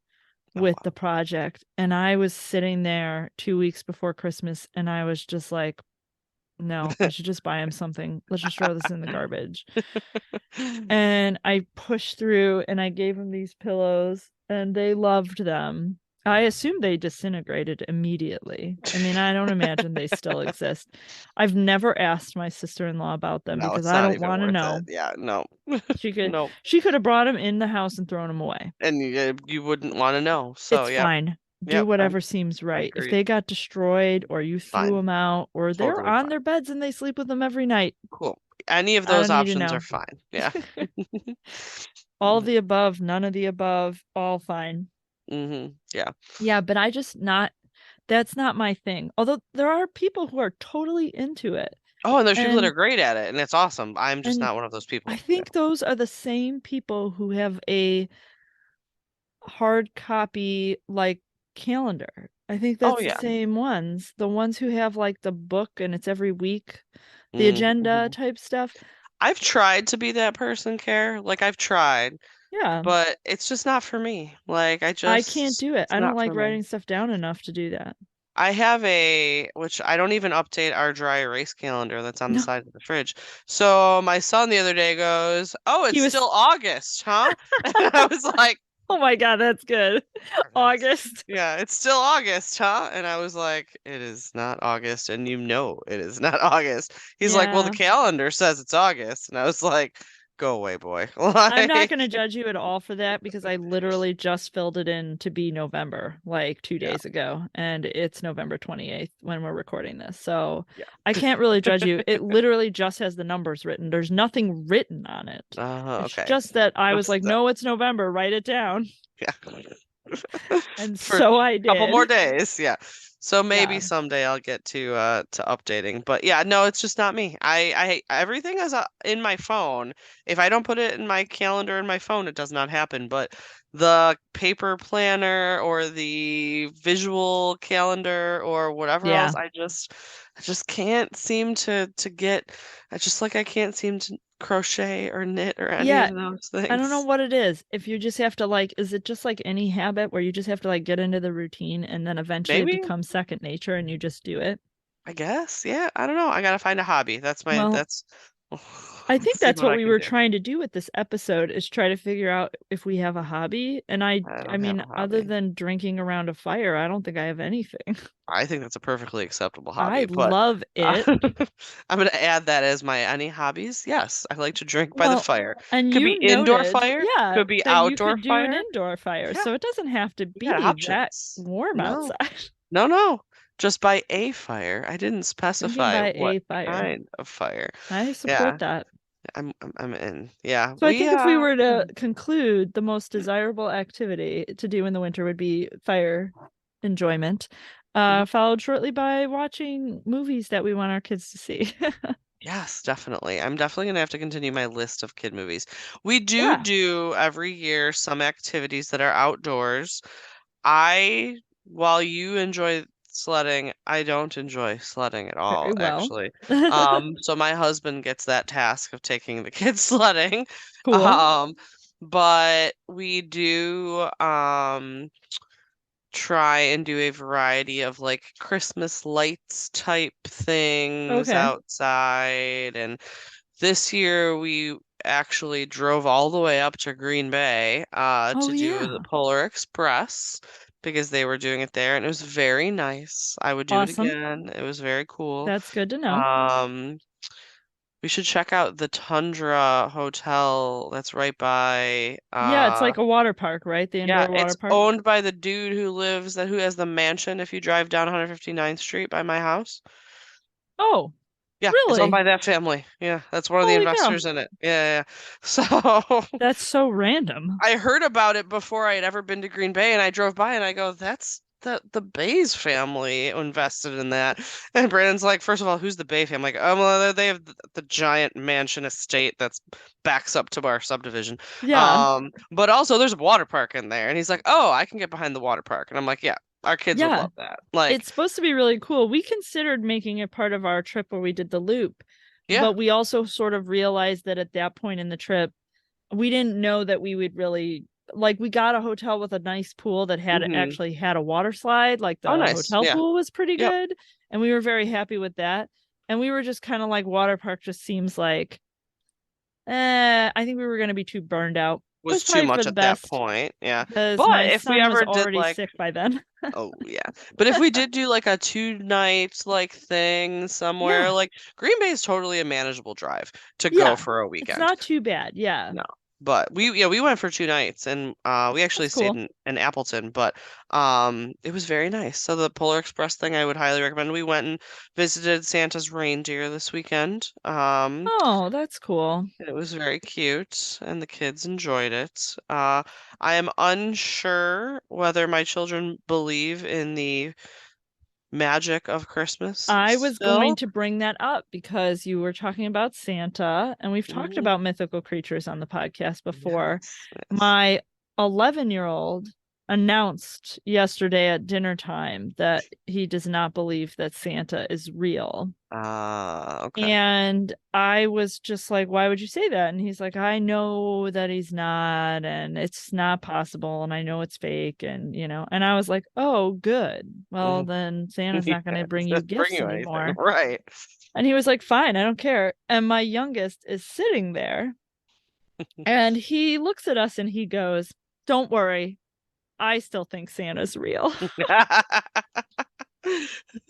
Oh, with wow. the project, and I was sitting there 2 weeks before Christmas, and I was just like, no, I should just buy him something. Let's just throw this in the garbage. And I pushed through and I gave him these pillows and they loved them. I assume they disintegrated immediately. I mean, I don't imagine they still exist. I've never asked my sister-in-law about them No, because it's I not don't even want to worth know. it. Yeah, no. She could No. she could have brought them in the house and thrown them away. And you wouldn't want to know. So, It's yep. fine. Do Yep, whatever seems right. If agreed. they got destroyed or you threw Fine. them out or they're Totally on fine. their beds and they sleep with them every night, Cool. Any of I those don't need to options are know. fine. Yeah. All of the above, none of the above, all fine. Yeah. Yeah, but that's not my thing. Although there are people who are totally into it. Oh, and there's people that are And great at it, and it's awesome. I'm just and not one of those people. I Yeah. think those are the same people who have a hard copy like calendar. I think Oh, that's the yeah. same ones. The ones who have like the book and it's every week, the agenda Mm-hmm. type stuff. I've tried to be that person, Care. Like I've tried, Yeah. but it's just not for me. Like I can't do it. it's I don't not for like me. writing stuff down enough to do that. I have which I don't even update our dry erase calendar that's on the No. side of the fridge. So my son the other day goes, "Oh, it's He was still August, huh?" And I was like, Oh my God, that's good. August. "Yeah, it's still August, huh?" And I was like, "It is not August, and you know it is not August." He's like, "Well, the Yeah. calendar says it's August." And I was like, "Go away, boy." I'm not going to Like, judge you at all for that because I literally just filled it in to be November like 2 yeah, days ago, and it's November 28th when we're recording this. So yeah. I can't really judge you. It literally just has the numbers written. There's nothing written on it. It's Okay. just that I was That's like, the no, it's November. Write it down. yeah. And For so I a couple did. more days, yeah. So maybe Yeah. someday I'll get to updating. But yeah, no, it's just not me. Everything is in my phone. If I don't put it in my calendar in my phone, it does not happen. But the paper planner or the visual calendar or whatever else, Yeah. I just can't seem to get I can't seem to crochet or knit or any Yeah. of those I don't know things. what it is. If you just have to like, is it just like any habit where you just have to like get into the routine and then eventually it Maybe. becomes second nature and you just do it? I guess, yeah. I don't know. I gotta find a hobby. Well, I think see that's what what I we can were do. trying to do with this episode is try to figure out if we have a hobby. And I I don't have mean, a other hobby. than drinking around a fire, I don't think I have anything. I think that's a perfectly acceptable I hobby, but love it. I'm gonna add that as my any hobbies. Yes, I like to drink by the Well, fire. and Could be you indoor noted, fire, yeah, could be that you outdoor could do an fire. indoor fire. Yeah, So it doesn't have to we got be that options. warm No, outside. no, no. Just by a fire. I didn't Drinking specify by what a fire. kind of fire. I Yeah, support that. I'm in. Yeah, So I think if we were to conclude, the most desirable activity to do in the winter would be fire enjoyment, Mhm. followed shortly by watching movies that we want our kids to see. Yes, definitely. I'm definitely gonna have to continue my list of kid movies. We Yeah, do every year some activities that are outdoors. While you enjoy sledding, I don't enjoy sledding at all, very well. actually. So my husband gets that task of taking the kids sledding. Cool. Um, but we do try and do a variety of like Christmas lights type things Okay. outside. And this year we actually drove all the way up to Green Bay Oh to do the yeah. Polar Express because they were doing it there and it was very nice. I would do it Awesome. again. It was very cool. That's good to know. Um, we should check out the Tundra Hotel that's right by Yeah, it's like a water park, right? The yeah, indoor water it's park. owned by the dude who has the mansion if you drive down 159th Street by my house. Oh, Yeah, it's owned really? by that family. Yeah, that's one of the Holy cow. investors in it. Yeah, yeah. So That's so random. I heard about it before I had ever been to Green Bay, and I drove by and I go, "That's the Bays family invested in that." And Brandon's like, "First of all, who's the Bay family?" I'm like, "Oh, well, they have the giant mansion estate that's backs up to our subdivision. Yeah. But also there's a water park in there." And he's like, "Oh, I can get behind the water park." And I'm like, "Yeah, our kids would Yeah. love that." Like, It's supposed to be really cool. We considered making it part of our trip where we did the loop, yeah. but we also sort of realized that at that point in the trip, we didn't know that we would really like we got a hotel with a nice pool that had Hmm. actually had a water slide. Like Oh, the nice. hotel Yeah. pool was pretty Yep. good, and we were very happy with that. And we were just kind of like water park just seems like I think we were going to be too burned out. It was Was too probably for much the at that best point. Yeah. because But my if we son was ever did already like sick by then. Oh yeah. But if we did do like a 2 night like thing somewhere, Yeah. like Green Bay is totally a manageable drive to go Yeah. for a It's weekend. not too bad. Yeah. No. But we went for 2 nights and we actually That's stayed cool. in Appleton, but it was very nice. So the Polar Express thing I would highly recommend. We went and visited Santa's reindeer this weekend. Oh, that's cool. It was very cute and the kids enjoyed it. I am unsure whether my children believe in the magic of Christmas I was going still. to bring that up because you were talking about Santa, and we've talked Mhm. about mythical creatures on the podcast before. Yes, yes. My 11-year-old announced yesterday at dinner time that he does not believe that Santa is real. Okay. And I was just like, why would you say that? And he's like, I know that he's not, and it's not possible, and I know it's fake, and and I was like, oh, good. Well, Mhm. then Santa's not going Yeah, to bring you doesn't bring gifts you anything, anymore. right? And he was like, fine, I don't care. And my youngest is sitting there, and he looks at us and he goes, don't worry, I still think Santa's real.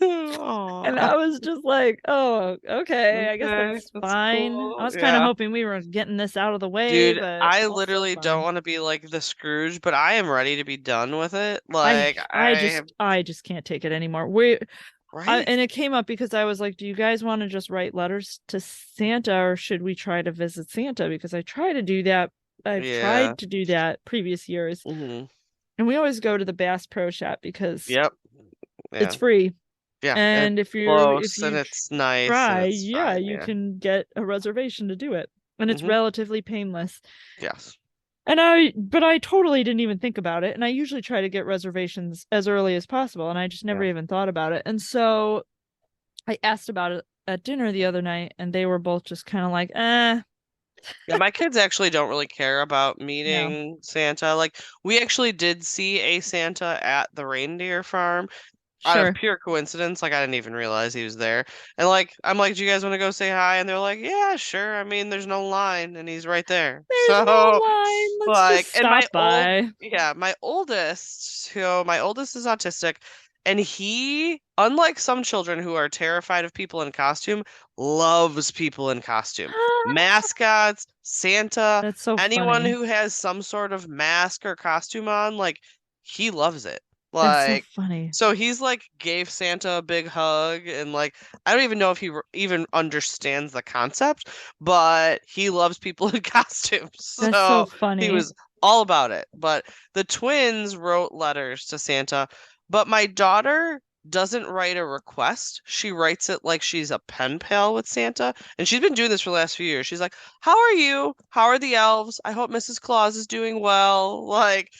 And Aw. I was just like, oh, okay, I guess Okay, that's that's fine. I cool. was kind of Yeah. hoping we were getting this out of the way, Dude, but I also literally don't fine. want to be like the Scrooge, but I am ready to be done with it. I Like I I have, just I just can't take it anymore. And right? it came up because I was like, do you guys want to just write letters to Santa or should we try to visit Santa? Because I try to do that. I've Yeah. tried to do that previous years. Hmm. And we always go to the Bass Pro Shop because Yep. it's Yeah. free. Yeah. And And it's if close and you it's nice and try, it's yeah, fine. you Yeah. can get a reservation to do it. And it's Hmm. relatively painless. Yes. But I totally didn't even think about it. And I usually try to get reservations as early as possible. And I just never Yeah. even thought about it. And so I asked about it at dinner the other night, and they were both just kind of like, Yeah, my kids actually don't really care about no, meeting Santa. Like, we actually did see a Santa at the reindeer farm out of sure. pure coincidence. Like, I didn't even realize he was there. And like, I'm like, do you guys want to go say hi? And they're like, yeah, sure. I mean, there's no line, and he's right there. There's no So, line. Let's just like, and stop by. my oldest is autistic, and he, unlike some children who are terrified of people in costume, loves people in costume. Mascots, Santa, That's so anyone funny. who has some sort of mask or costume on, like, he loves it. That's so Like, funny. so he's like gave Santa a big hug, and like I don't even know if he even understands the concept, but he loves people in costumes. That's so So he funny. was all about it. But the twins wrote letters to Santa, but my daughter doesn't write a request. She writes it like she's a pen pal with Santa, and she's been doing this for the last few years. She's like, "How are you? How are the elves? I hope Mrs. Claus is doing well." Like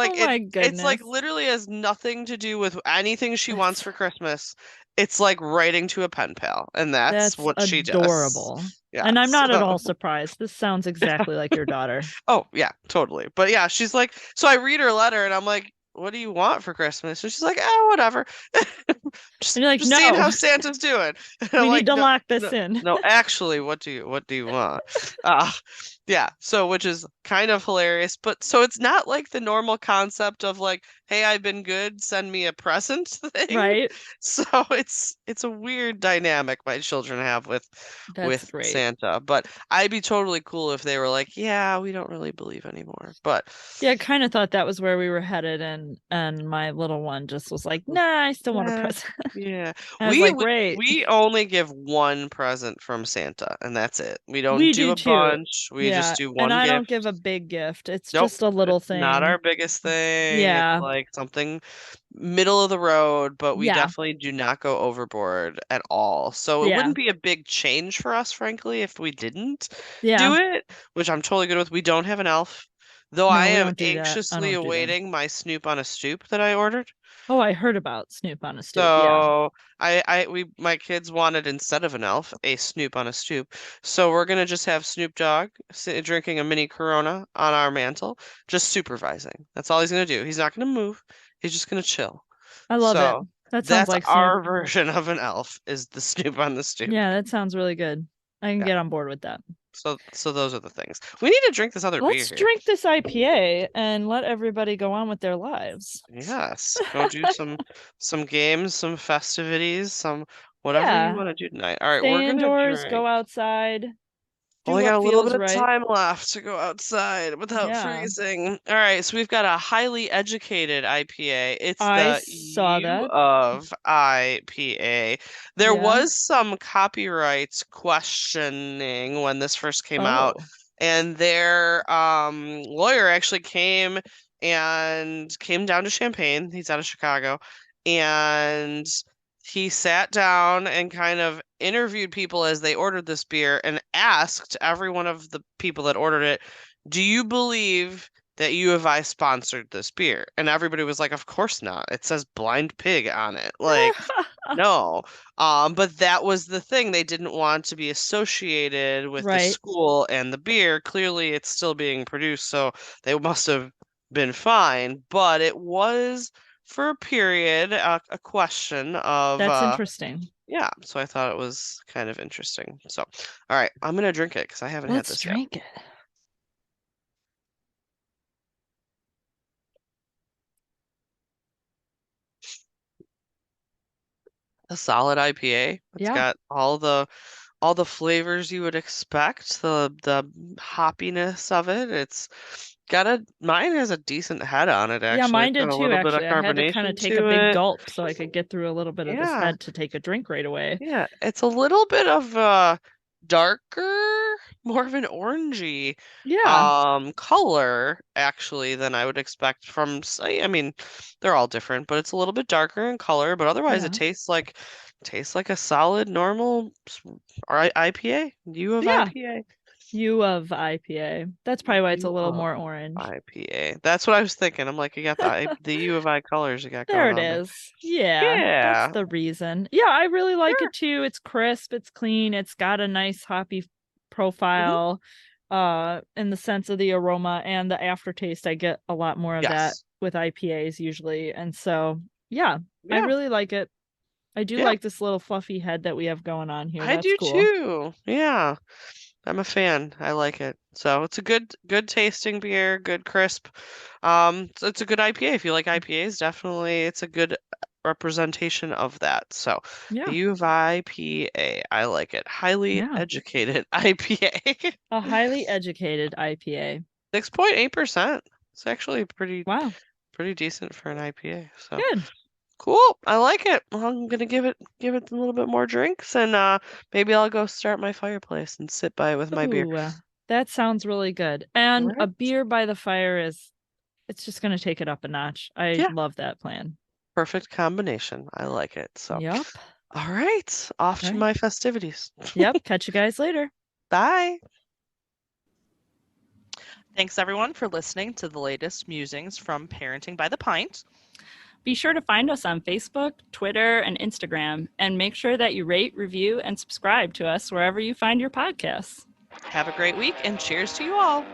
Oh my it's like goodness. literally has nothing to do with anything she wants That's for Christmas. It's like writing to a pen pal, and that's that's what she does. adorable. Yeah. And I'm not at So, all surprised. This sounds exactly like your daughter. oh yeah, totally. But yeah, she's like, so I read her letter, and I'm like, "What do you want for Christmas?" And she's like, "Oh, whatever." And you're like, Just seeing no, how Santa's doing. And I'm we like, need to "No, lock no, this in. no. Actually, what do you want?" Uh, yeah. So, which is kind of hilarious, but so it's not like the normal concept of like, "Hey, I've been good. Send me a present" thing. Right? So it's a weird dynamic my children have That's with great. Santa. But I'd be totally cool if they were like, "Yeah, we don't really believe anymore." But Yeah, I kind of thought that was where we were headed, and my little one just was like, nah, I still want a yeah, present. yeah. I was We like, we great. we only give one present from Santa, and that's it. We don't We do do a too. bunch. We just Yeah. do And one I don't gift. give a big gift. It's Nope, just a little it's not thing. our biggest thing. It's Yeah. like something middle of the road, but we Yeah. definitely do not go overboard at all. So it Yeah. wouldn't be a big change for us, frankly, if we didn't Yeah. do it, which I'm totally good with. We don't have an elf, though I No, we am don't do that. I anxiously don't do that. awaiting my Snoop on a Stoop that I ordered. Oh, I heard about Snoop on a Stoop. Yeah. So my kids wanted instead of an elf a Snoop on a stoop. So we're gonna just have Snoop Dogg drinking a mini Corona on our mantle, just supervising. That's all he's gonna do. He's not gonna move. He's just gonna chill. I love it. So That sounds that's like Snoop. our version of an elf is the Snoop on the stoop. Yeah, that sounds really good. I can Yeah. get on board with that. So those are the things. We need to drink this other beer Let's here. drink this IPA and let everybody go on with their lives. Yes. Go do some games, some festivities, some whatever you Yeah. want to do tonight. All right, we're Stay gonna indoors, drink. go outside, do Only got what a little feels bit of right. time left to go outside without Yeah. freezing. All right, so we've got a highly educated IPA. It's I the saw U that. of IPA. There Yeah. was some copyright questioning when this first came out, Oh. and their lawyer actually came down to Champaign. He's out of Chicago, and he sat down and kind of interviewed people as they ordered this beer and asked every one of the people that ordered it, "Do you believe that U of I sponsored this beer?" And everybody was like, "Of course not. It says Blind Pig on it." Like, no. But that was the thing. They didn't want to be associated with the Right. school and the beer. Clearly, it's still being produced, so they must have been fine. But it was for a period a question of That's interesting. yeah. So I thought it was kind of interesting. So, all right, I'm gonna drink it because I haven't had Let's this yet. drink it. A solid IPA. It's Yeah. got all the flavors you would expect, the hoppiness of it. It's got mine has a decent head on it Yeah, actually. mine It's got did a too, little bit of actually. I had to kind of carbonation take a to big it. gulp so I could get through a little bit of this Yeah. head to take a drink right away. Yeah, it's a little bit of darker, more of an orangey Yeah. color actually than I would expect from I mean, they're all different, but it's a little bit darker in color, but otherwise it Yeah. tastes like a solid normal IPA, U of Yeah. IPA. U of IPA. That's probably why it's a U little of more orange. IPA. That's what I was thinking. I'm like, you got the U of I colors you got There going it on there. is. Yeah, that's Yeah, the reason. Yeah, I really like sure. it too. It's crisp, it's clean, it's got a nice hoppy Mhm. profile in the sense of the aroma and the aftertaste. I get a lot more of that Yes. with IPAs usually. And so, yeah, I Yeah. really like it. I do Yeah. like this little fluffy head that we have going on here. I That's do cool. too. Yeah. I'm a fan. I like it. So it's a good tasting beer, good crisp. So it's a good IPA. If you like IPAs, definitely it's a good representation of that. So Yeah. the U of IPA, I like it. Highly Yeah. educated IPA. A highly educated IPA. 6.8%. It's actually pretty Wow. pretty decent for an IPA. So Good. cool. I like it. Well, I'm gonna give it a little bit more drinks, and maybe I'll go start my fireplace and sit by it with my beer. Ooh, that sounds really good. And a Right? beer by the fire it's just going to take it up a notch. I Yeah, love that plan. perfect combination. I like it. So, Yep. all right, off All to right. my festivities. Yep. Catch you guys later. Bye. Thanks everyone for listening to the latest musings from Parenting by the Pint. Be sure to find us on Facebook, Twitter, and Instagram, and make sure that you rate, review, and subscribe to us wherever you find your podcasts. Have a great week and cheers to you all.